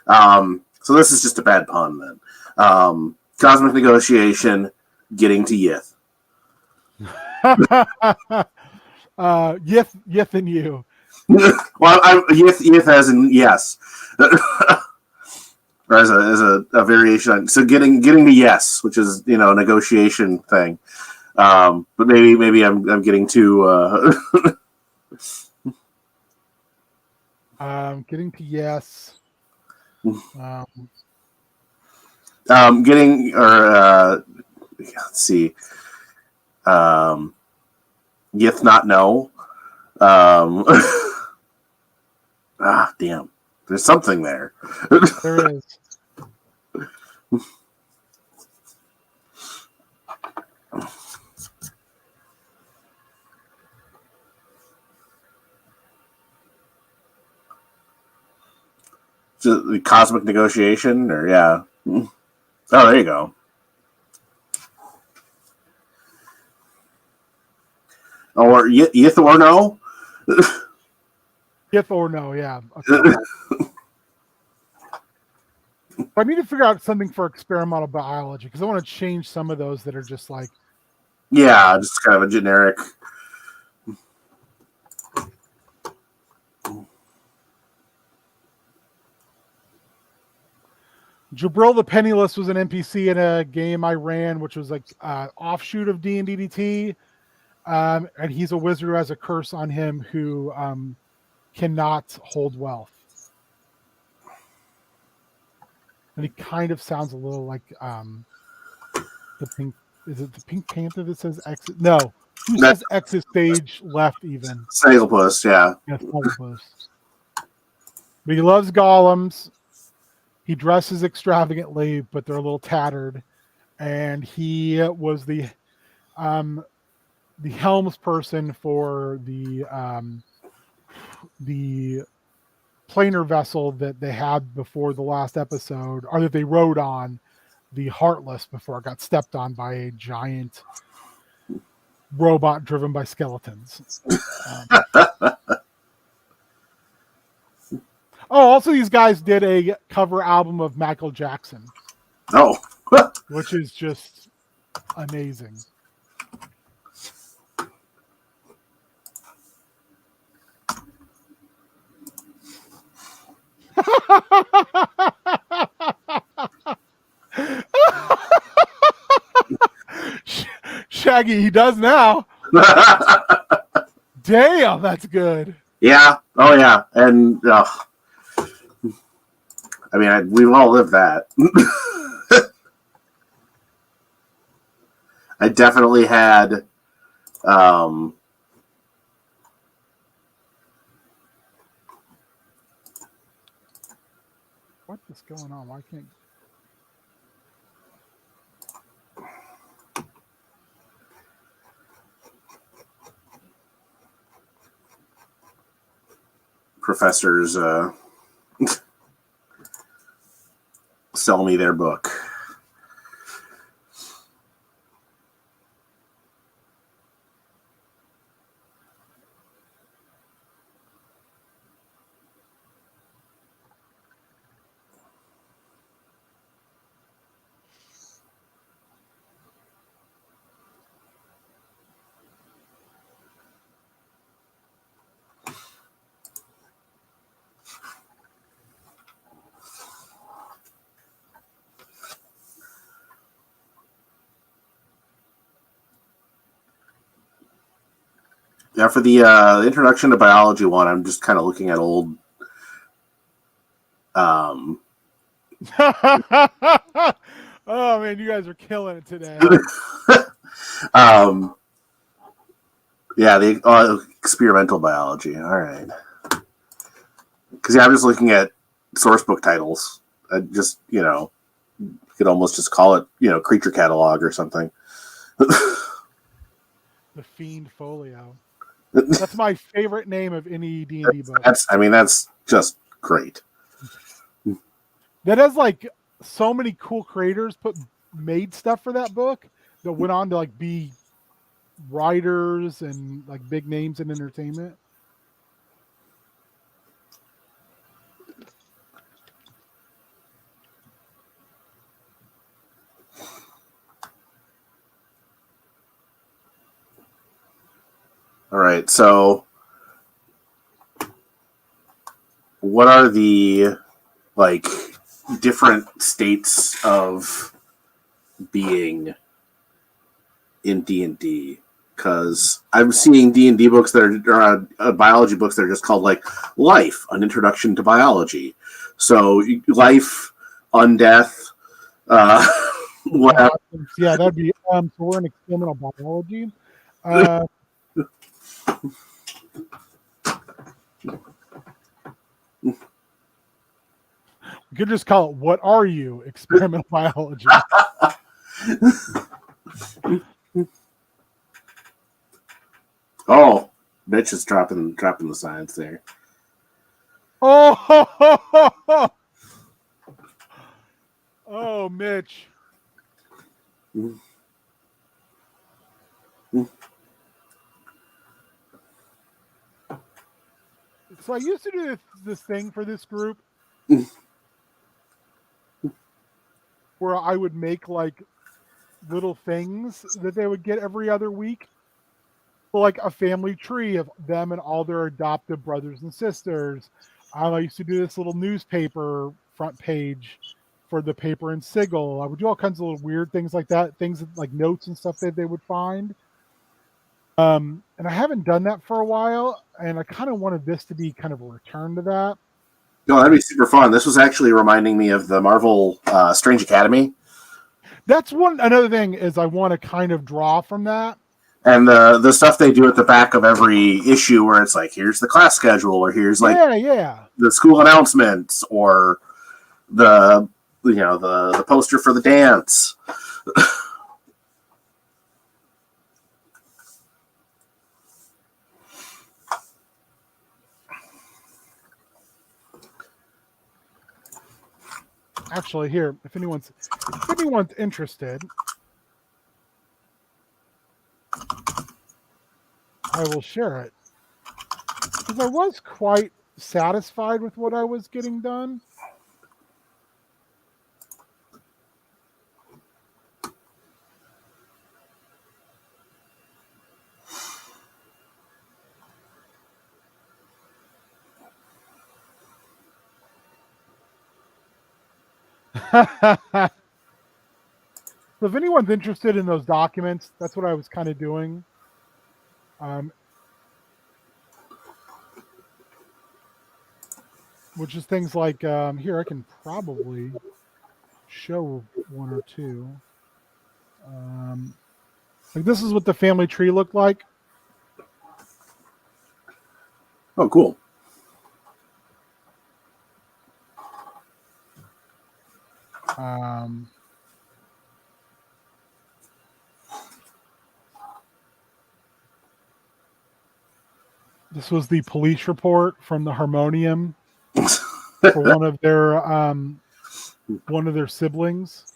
So this is just a bad pun then. Cosmic negotiation, getting to Yith. Yith and you. Well, Yith as in yes. Or as a variation on, so getting to yes, which is a negotiation thing. But maybe I'm getting too. Getting to yes. Getting let's see. Yith not know. Damn. There's something there. There is. The cosmic negotiation, or yeah. Oh, there you go. Or Yith or no? Yith or no, yeah. I need to figure out something for experimental biology because I want to change some of those that are just like. Yeah, just kind of a generic. Jabril the Penniless was an NPC in a game I ran, which was like offshoot of D&D DT. And he's a wizard who has a curse on him who cannot hold wealth. And he kind of sounds a little like the pink. Is it the Pink Panther that says exit? No. Who says exit stage left even? Snagglepuss, yeah. Yeah, Snagglepuss. But he loves golems. He dresses extravagantly, but they're a little tattered. And he was the helms person for the planar vessel that they had before the last episode, or that they rode on, the Heartless, before it got stepped on by a giant robot driven by skeletons. Also these guys did a cover album of Michael Jackson. Oh. Which is just amazing. Shaggy, he does now. Damn, that's good. Yeah. Oh, yeah. And I mean, we've all lived that. I definitely had. What is going on? Why can't? Professors sell me their book. Yeah, for the introduction to biology one, I'm just kind of looking at old. Oh man, you guys are killing it today. Yeah, the experimental biology. All right, because yeah, I'm just looking at source book titles. I just you could almost just call it creature catalog or something. The Fiend Folio. That's my favorite name of any D&D book. That's just great. That has like so many cool creators made stuff for that book that went on to like be writers and like big names in entertainment. All right, so what are the different states of being in D&D, because I'm seeing D&D books that are biology books that are just called like Life, an Introduction to Biology. So life, undeath, whatever. Yeah, that'd be so we're in experimental biology. We could just call it "What Are You?" Experimental biology. Oh, Mitch is dropping the science there. Oh, oh, Mitch. So I used to do this thing for this group where I would make like little things that they would get every other week. So like a family tree of them and all their adoptive brothers and sisters. I used to do this little newspaper front page for the paper and sigil. I would do all kinds of little weird things like that, things like notes and stuff that they would find. And I haven't done that for a while, and I kind of wanted this to be kind of a return to that. No, that'd be super fun. This was actually reminding me of the Marvel Strange Academy. That's another thing is I want to kind of draw from that. And the stuff they do at the back of every issue where it's like, here's the class schedule, or here's like the school announcements, or the poster for the dance. Actually, here, if anyone's interested, I will share it. Because I was quite satisfied with what I was getting done. So if anyone's interested in those documents, that's what I was kind of doing. Which is things like, here, I can probably show one or two. Like this is what the family tree looked like. Oh, cool. This was the police report from the harmonium for one of their siblings,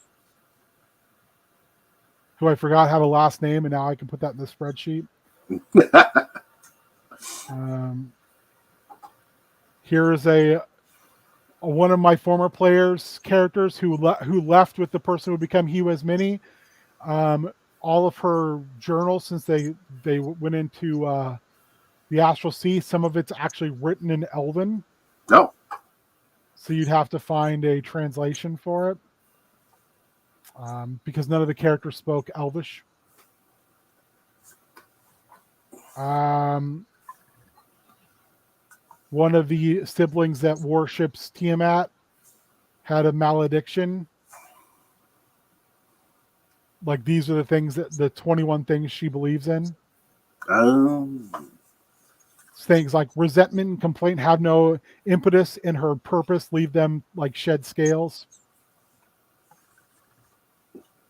who I forgot had a last name, and now I can put that in the spreadsheet. Here is one of my former players' characters who left with the person who would become He Was Mini. All of her journals, since they went into the Astral Sea, some of it's actually written in Elven. No. So you'd have to find a translation for it. Because none of the characters spoke Elvish. One of the siblings that worships Tiamat had a malediction. Like these are the things the 21 things she believes in. Things like resentment and complaint have no impetus in her purpose, leave them like shed scales.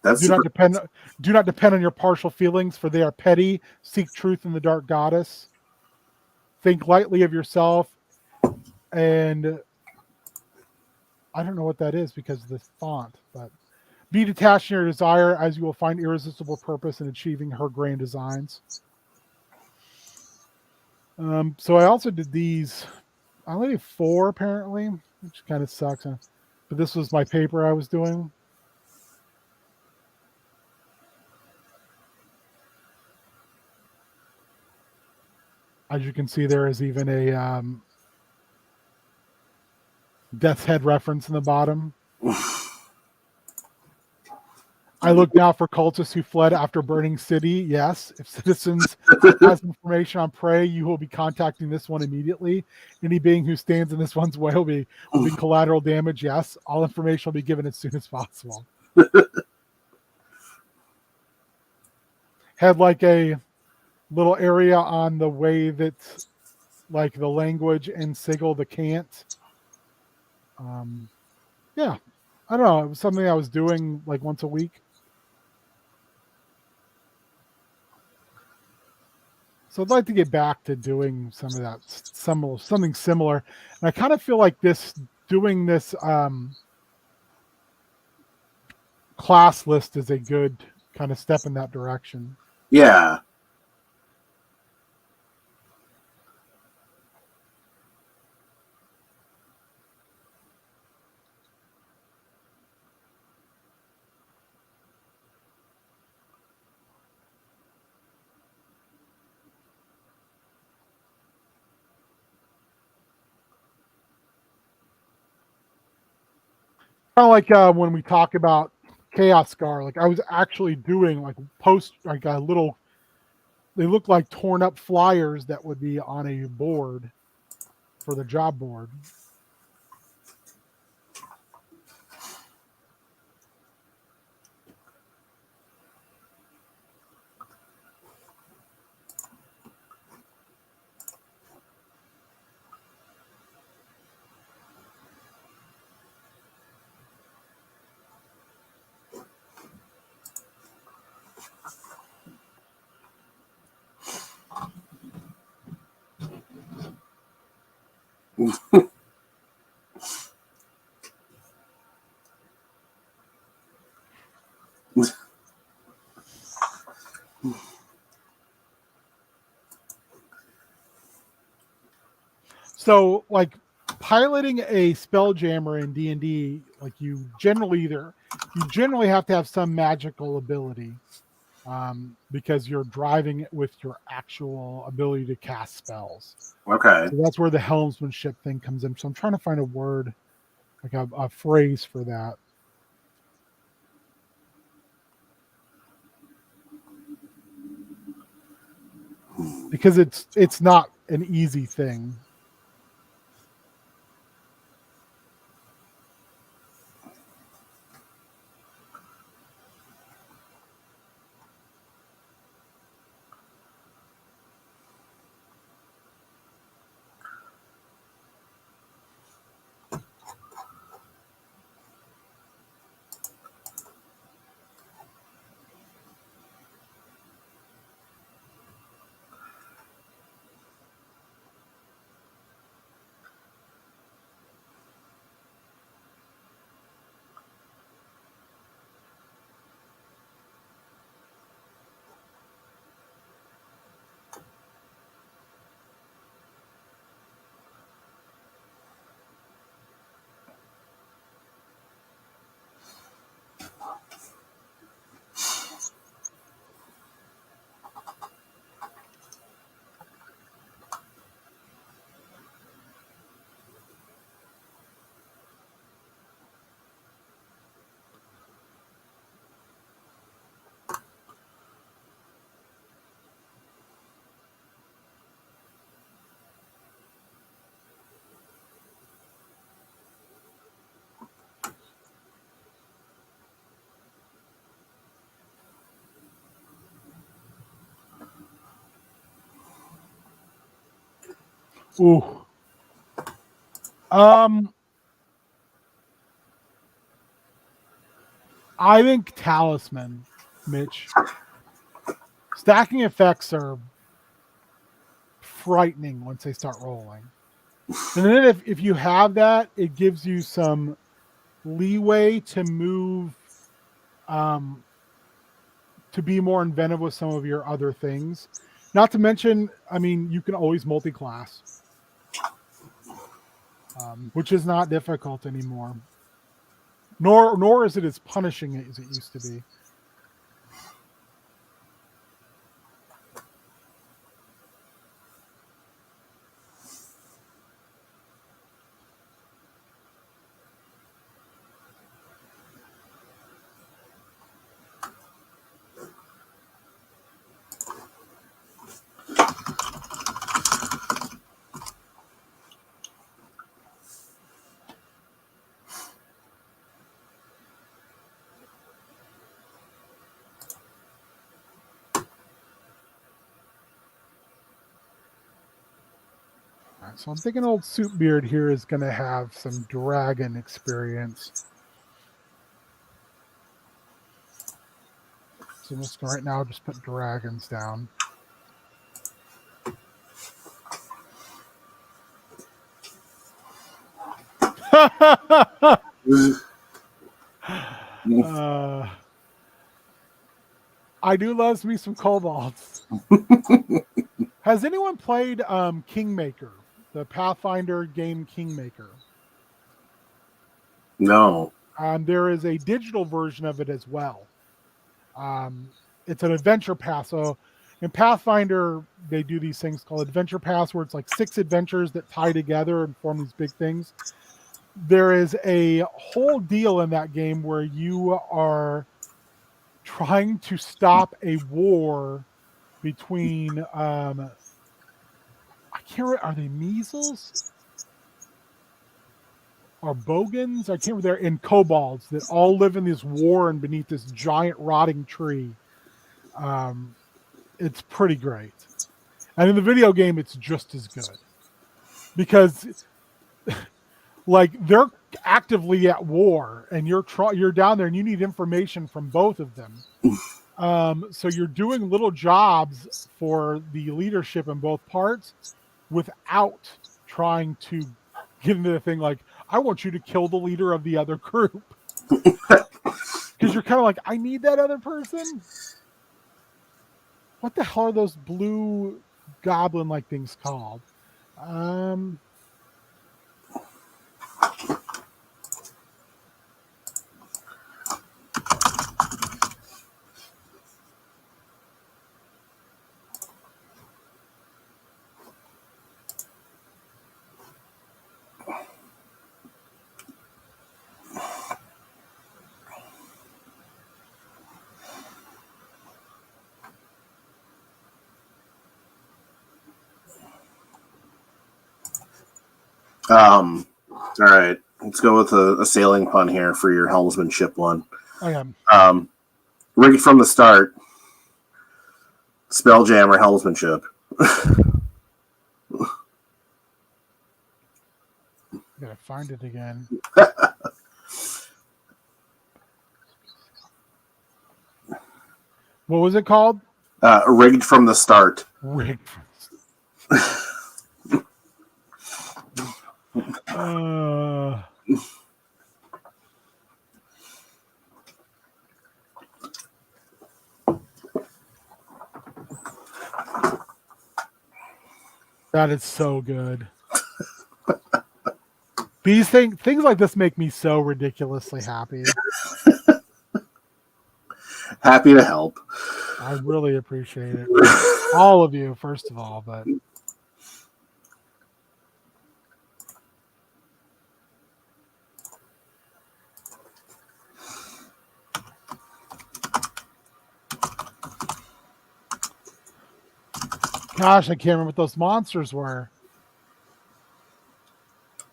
Do not depend on your partial feelings, for they are petty. Seek truth in the dark goddess. Think lightly of yourself, and I don't know what that is because of the font, but be detached in your desire, as you will find irresistible purpose in achieving her grand designs. So I also did these. I only did 4 apparently, which kind of sucks. But this was my paper I was doing. As you can see, there is even a Death's Head reference in the bottom. I look now for cultists who fled after burning city. Yes. If citizens has information on prey, you will be contacting this one immediately. Any being who stands in this one's way will be collateral damage. Yes. All information will be given as soon as possible. Had like a little area on the way that like the language and sigil the can't. Yeah. I don't know. It was something I was doing like once a week. So I'd like to get back to doing some of that, something similar. And I kind of feel like doing this class list is a good kind of step in that direction. Yeah. Kind of like when we talk about Chaos Scar, like I was actually doing like like a little, they look like torn up flyers that would be on a board for the job board. So like piloting a spelljammer in D&D, like you generally have to have some magical ability, because you're driving it with your actual ability to cast spells. Okay. So that's where the helmsmanship thing comes in. So I'm trying to find a word, like a phrase for that. Because it's not an easy thing. Ooh. I think talisman, Mitch. Stacking effects are frightening once they start rolling. And then if you have that, it gives you some leeway to move, to be more inventive with some of your other things. Not to mention, I mean, you can always multi-class, which is not difficult anymore. Nor is it as punishing as it used to be. So I'm thinking old Soup Beard here is going to have some dragon experience. So I'm just going right now just put dragons down. I do love me some kobolds. Has anyone played Kingmaker, the Pathfinder game Kingmaker? No. There is a digital version of it as well. It's an adventure pass. So in Pathfinder, they do these things called adventure pass, where it's like 6 adventures that tie together and form these big things. There is a whole deal in that game where you are trying to stop a war between I can't remember, are they measles or bogans? I can't remember. They're in kobolds that all live in this war and beneath this giant rotting tree. It's pretty great. And in the video game, it's just as good. Because like they're actively at war and you're down there and you need information from both of them. So you're doing little jobs for the leadership in both parts without trying to get into the thing like, I want you to kill the leader of the other group. Because you're kind of like, I need that other person. What the hell are those blue goblin-like things called? All right. Let's go with a sailing pun here for your helmsmanship one. I am. Rigged from the start. Spelljammer helmsmanship. Gotta find it again. What was it called? Rigged from the start. Rigged. That is so good. These things like this make me so ridiculously happy. Happy to help. I really appreciate it. All of you, first of all, but gosh, I can't remember what those monsters were.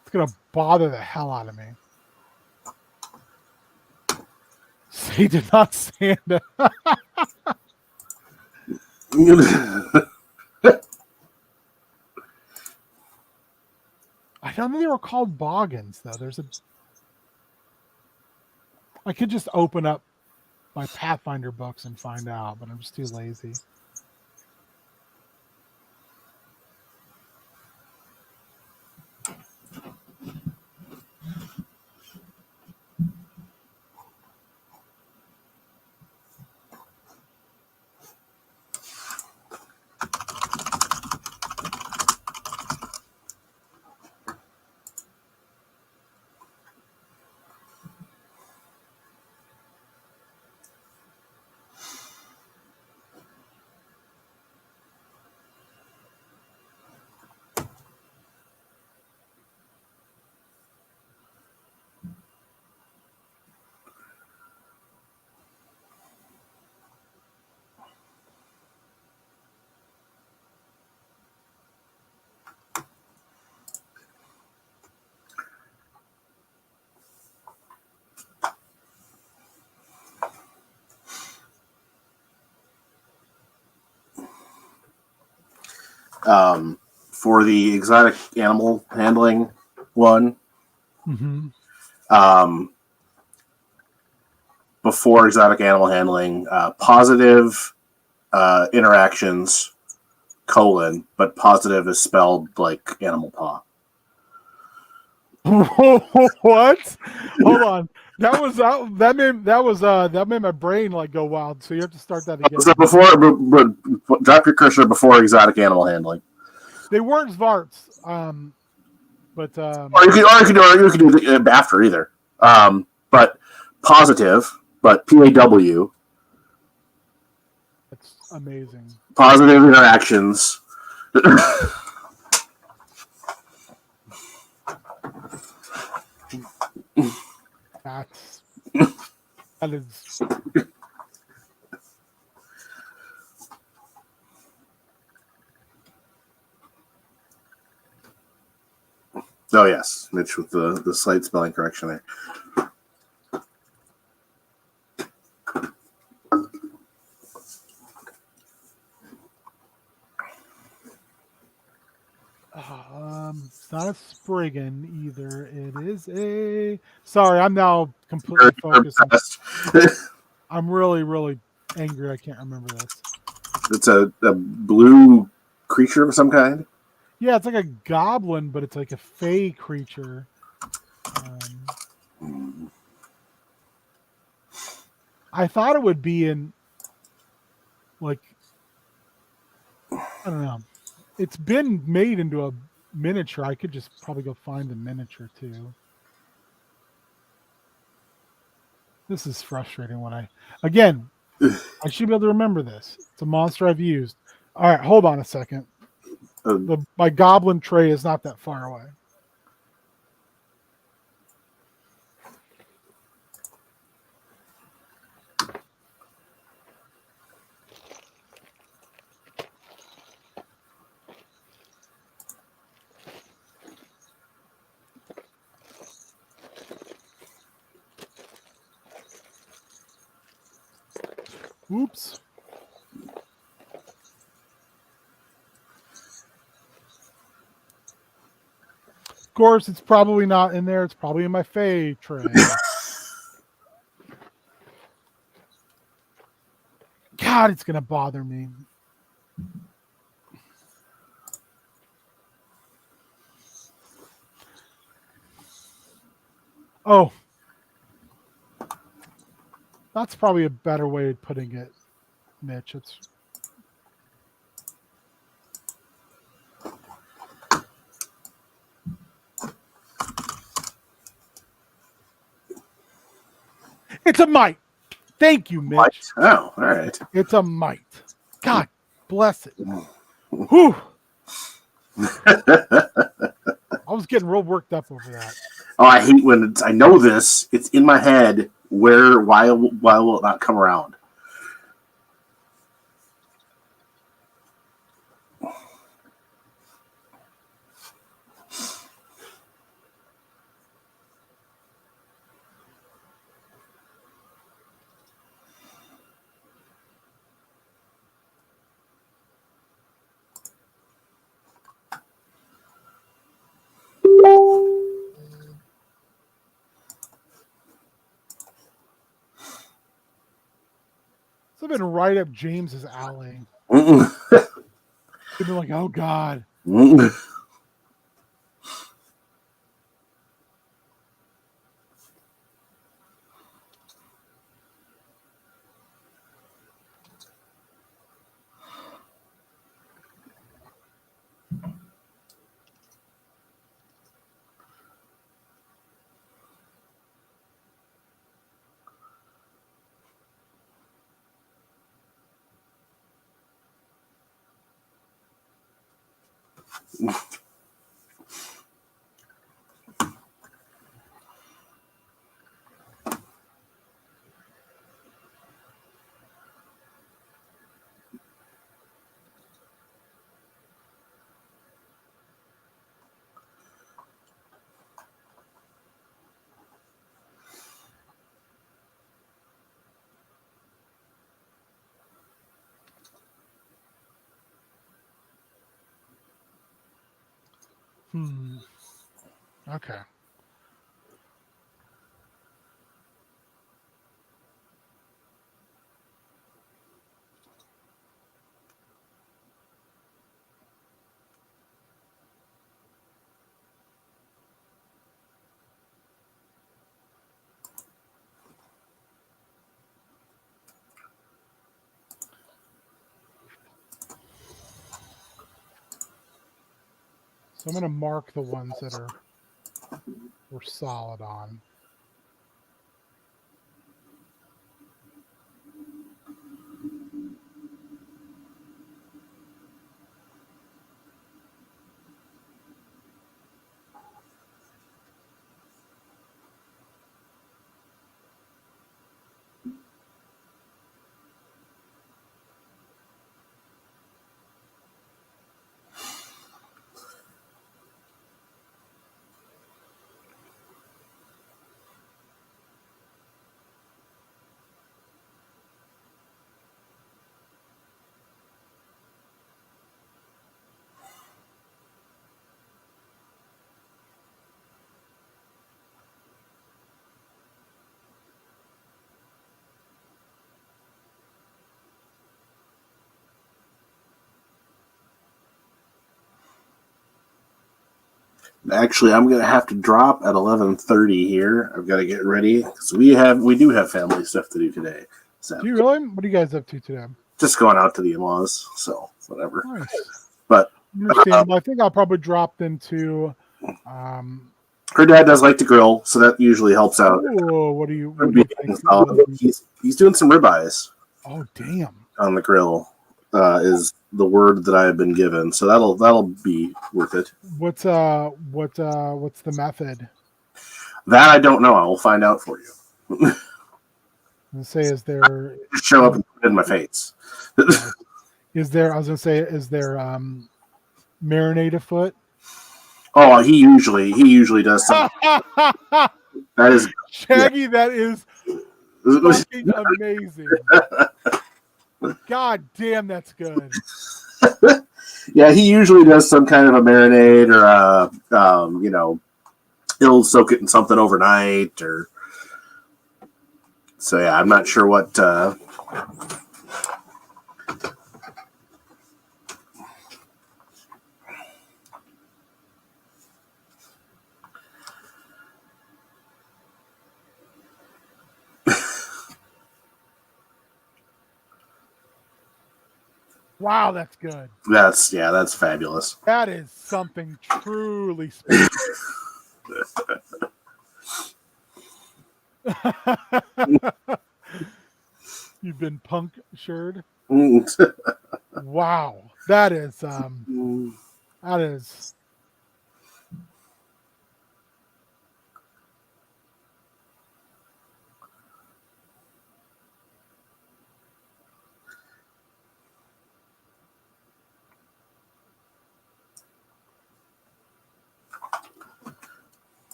It's gonna bother the hell out of me. He did not stand it. I don't think they were called boggins, though. I could just open up my Pathfinder books and find out, but I'm just too lazy. for the exotic animal handling one. Mm-hmm. Before exotic animal handling, positive interactions, but positive is spelled like animal paw. What? Hold on. That made my brain like go wild. So you have to start that again. So but drop your cursor before exotic animal handling. They weren't Zvarts, but Or you can do it after either. But positive, but PAW, that's amazing. positive interactions. That is. Oh yes, Mitch with the slight spelling correction there. It's not a Spriggan either. It is a. Sorry, I'm now completely focused. I'm really, really angry. I can't remember this. It's a blue creature of some kind. Yeah, it's like a goblin, but it's like a fey creature. I thought it would be in, like, I don't know. It's been made into a miniature. I could just probably go find the miniature too. This is frustrating when I should be able to remember this. It's a monster I've used. All right, hold on a second. My goblin tray is not that far away. Oops. Of course, it's probably not in there. It's probably in my Fey tray. God, it's going to bother me. Oh. That's probably a better way of putting it, Mitch. It's a mite. Thank you, Mitch. Mite? Oh, all right. It's a mite. God bless it. Whew. I was getting real worked up over that. Oh, I hate when I know this. It's in my head. Why will it not come around? It's been right up James's alley. Mm-mm. They've been like, oh God. Mm-mm. Okay. So I'm going to mark the ones that we're solid on. Actually, I'm gonna have to drop at 11:30 here. I've got to get ready because we do have family stuff to do today. So Do you really? What are you guys up to today? just going out to the in-laws. So whatever. Nice. But Understandable. I think I'll probably drop into. her dad does like to grill, so that usually helps out. Oh, what do you think? He's doing some ribeyes Oh, damn. on the grill. Is the word that I have been given, so that'll be worth it. What's the method? That I don't know. I will find out for you. And say, is there Just show up and put it in my face. is there? I was gonna say, is there marinade afoot? Oh, he usually does something. That is Shaggy. Yeah. That is fucking amazing. God damn, that's good. Yeah, he usually does some kind of a marinade or he'll soak it in something overnight or. So yeah, I'm not sure what. Wow, that's good. That's fabulous. That is something truly special. You've been punctured. Wow, that is.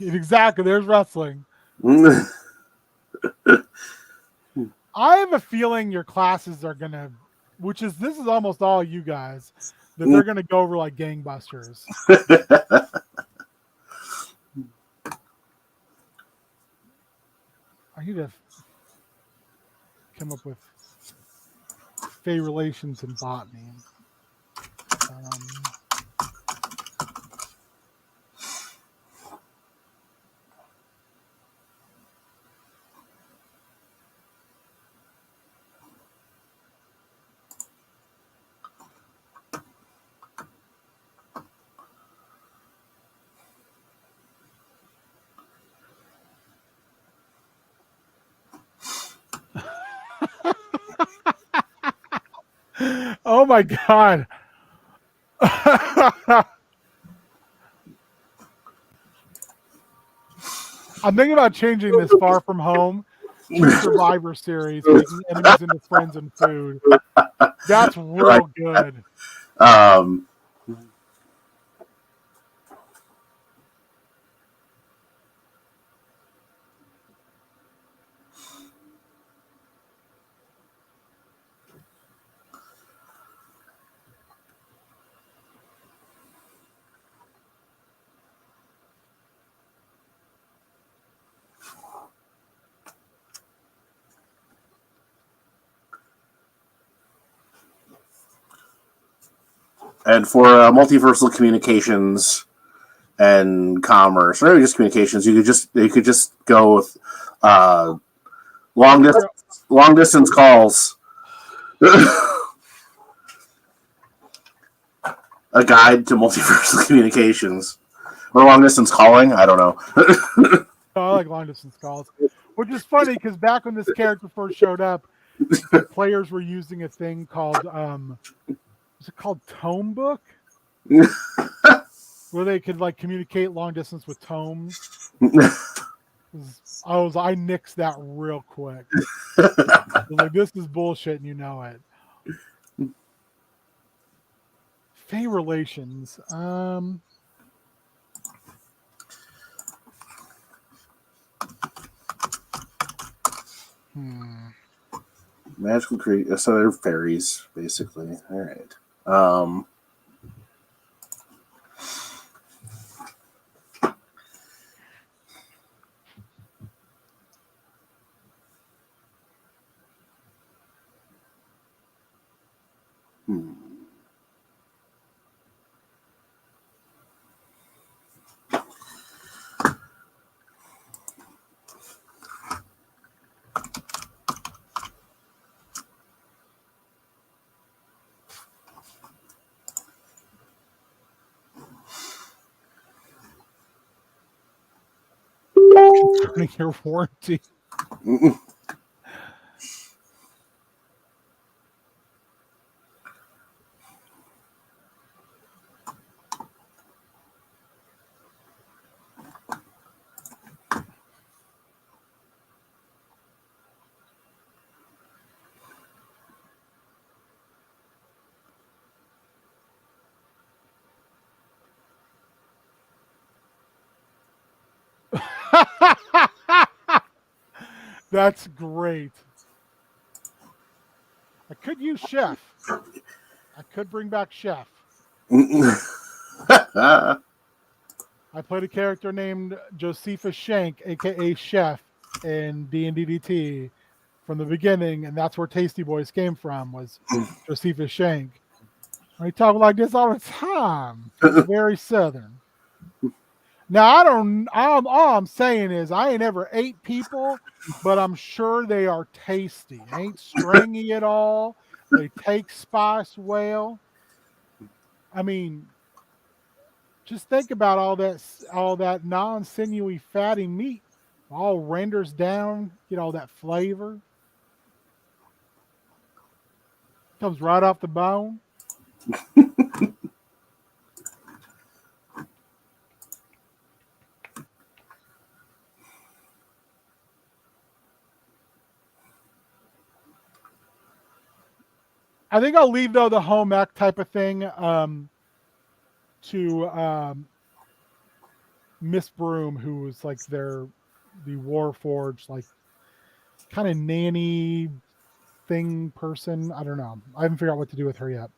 Exactly. There's wrestling. I have a feeling your classes are gonna, this is almost all you guys, that they're gonna go over like gangbusters. I need to come up with Fey relations and botany. Oh my god. I'm thinking about changing this Far From Home to Survivor Series, making enemies into friends and food. That's real good. Um, and for multiversal communications and commerce, or maybe just communications, you could just go with long distance calls. A guide to multiversal communications or long distance calling. I don't know. I like long distance calls, which is funny because back when this character first showed up, the players were using a thing called is it called Tome Book, where they could like communicate long distance with tomes. I nixed that real quick. I was like, this is bullshit, and you know it. Fey relations. Magical creatures. So they're fairies, basically. All right. Concerning your warranty. That's great. I could use Chef. I could bring back Chef. I played a character named Josephus Shank, aka Chef, in D&DDT from the beginning, and that's where Tasty Boys came from, was Josephus Shank. He talked like this all the time. He's very southern. Now all I'm saying is I ain't ever ate people, but I'm sure they are tasty. Ain't stringy at all. They take spice well. I mean, just think about all that non-sinewy fatty meat all renders down, get all that flavor. Comes right off the bone. I think I'll leave though the home ec type of thing to Miss Broom, who was like the Warforged, like kind of nanny thing person. I don't know. I haven't figured out what to do with her yet.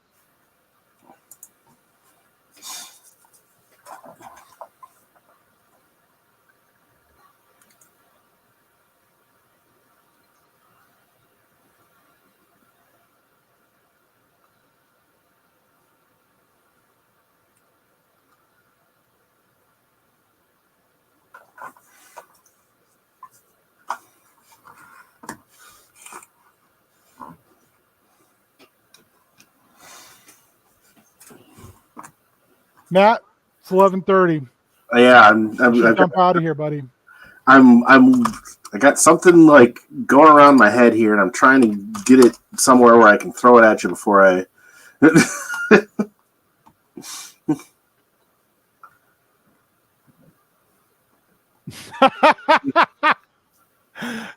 Matt, it's 11:30. Yeah, Jump out of here, buddy. I got something like going around my head here, and I'm trying to get it somewhere where I can throw it at you before I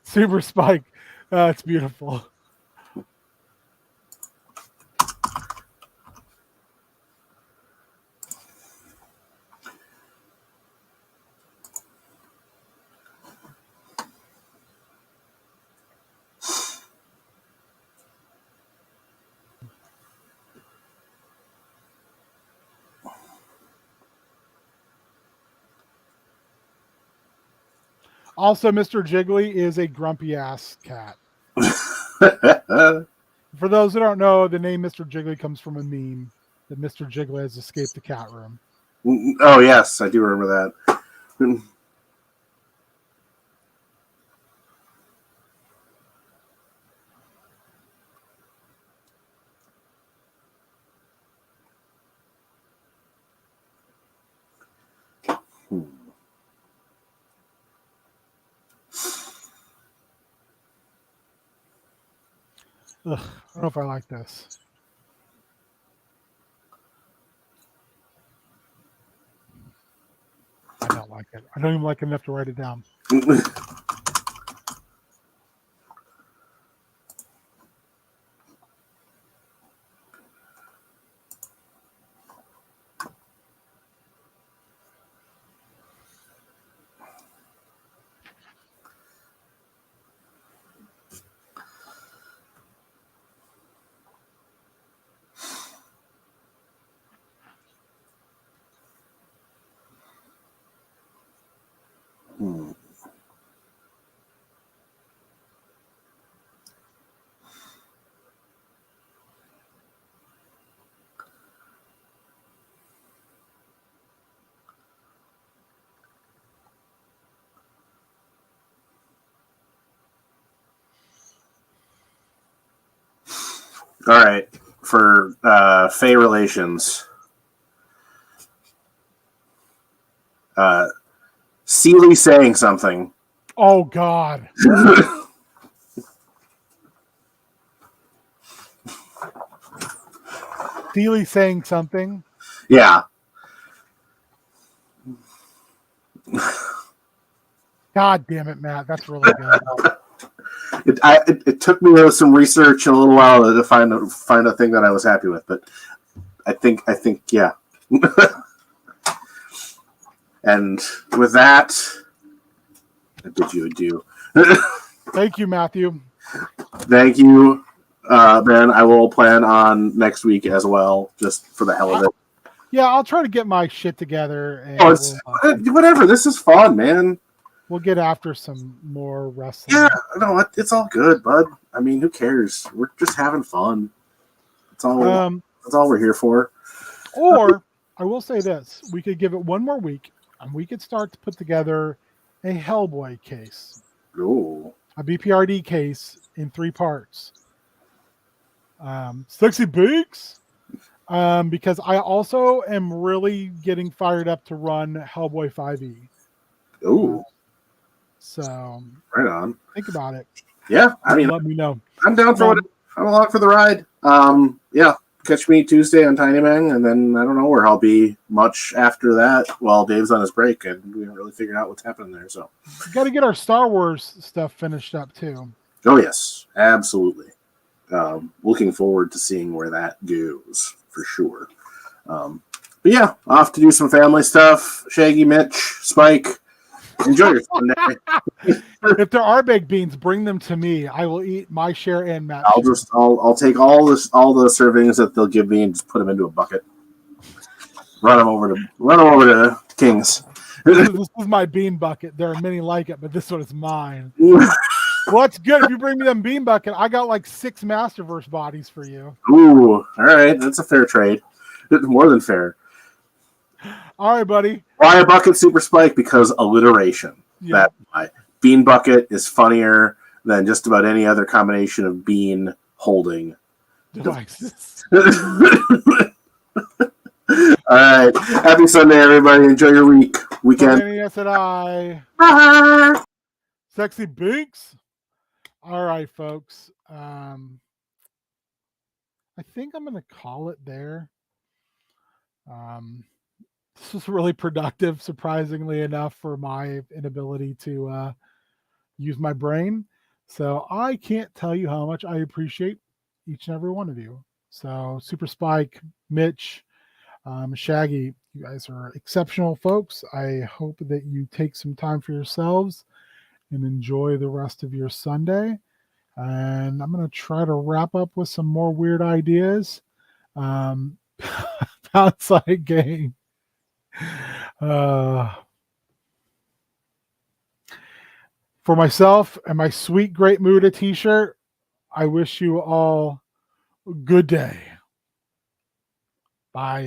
Super Spike. That's beautiful. Also, Mr. Jiggly is a grumpy ass cat. For those who don't know, the name Mr. Jiggly comes from a meme that Mr. Jiggly has escaped the cat room. Oh, yes, I do remember that. Ugh, I don't know if I like this. I don't like it. I don't even like it enough to write it down. All right, for Fey relations, Seeley saying something. Oh God. Seeley saying something. Yeah. God damn it, Matt. That's really good. It took me some research and a little while to find a thing that I was happy with, but I think yeah. And with that, I bid you adieu. Thank you, Matthew. Thank you, Ben. I will plan on next week as well, just for the hell of it. Yeah, I'll try to get my shit together. And whatever. This is fun, man. We'll get after some more wrestling. Yeah, no, it's all good, bud. I mean, who cares? We're just having fun. That's all we're here for. Or I will say this: we could give it one more week, and we could start to put together a Hellboy case. Ooh. A BPRD case in 3 parts. Sexy Beaks. Because I also am really getting fired up to run Hellboy 5e. Ooh. So right on. Think about it. Yeah, I mean, let me know. I'm down for it. I'm along for the ride. Yeah, catch me Tuesday on Tiny Man, and then I don't know where I'll be much after that while Dave's on his break, and we haven't really figured out what's happening there. So we got to get our Star Wars stuff finished up too. Oh yes, absolutely. Looking forward to seeing where that goes for sure. But yeah, off to do some family stuff. Shaggy, Mitch, Spike, enjoy your Sunday. If there are baked beans, bring them to me. I will eat my share and Matt's I'll take all the servings that they'll give me and just put them into a bucket. Run them over to King's. This is my bean bucket. There are many like it, but this one is mine. Well, it's good. If you bring me them bean bucket, I got like 6 Masterverse bodies for you. Ooh, all right. That's a fair trade. More than fair. All right, buddy. Why a bucket Super Spike? Because alliteration. Yeah. That's why. Bean bucket is funnier than just about any other combination of bean holding devices. All right. Happy Sunday, everybody. Enjoy your weekend. Bye. Sexy Binks. All right, folks. I think I'm going to call it there. This was really productive, surprisingly enough, for my inability to use my brain. So I can't tell you how much I appreciate each and every one of you. So Super Spike, Mitch, Shaggy, you guys are exceptional folks. I hope that you take some time for yourselves and enjoy the rest of your Sunday. And I'm going to try to wrap up with some more weird ideas. Outside game. For myself and my sweet Great Muda t-shirt, I wish you all a good day. Bye.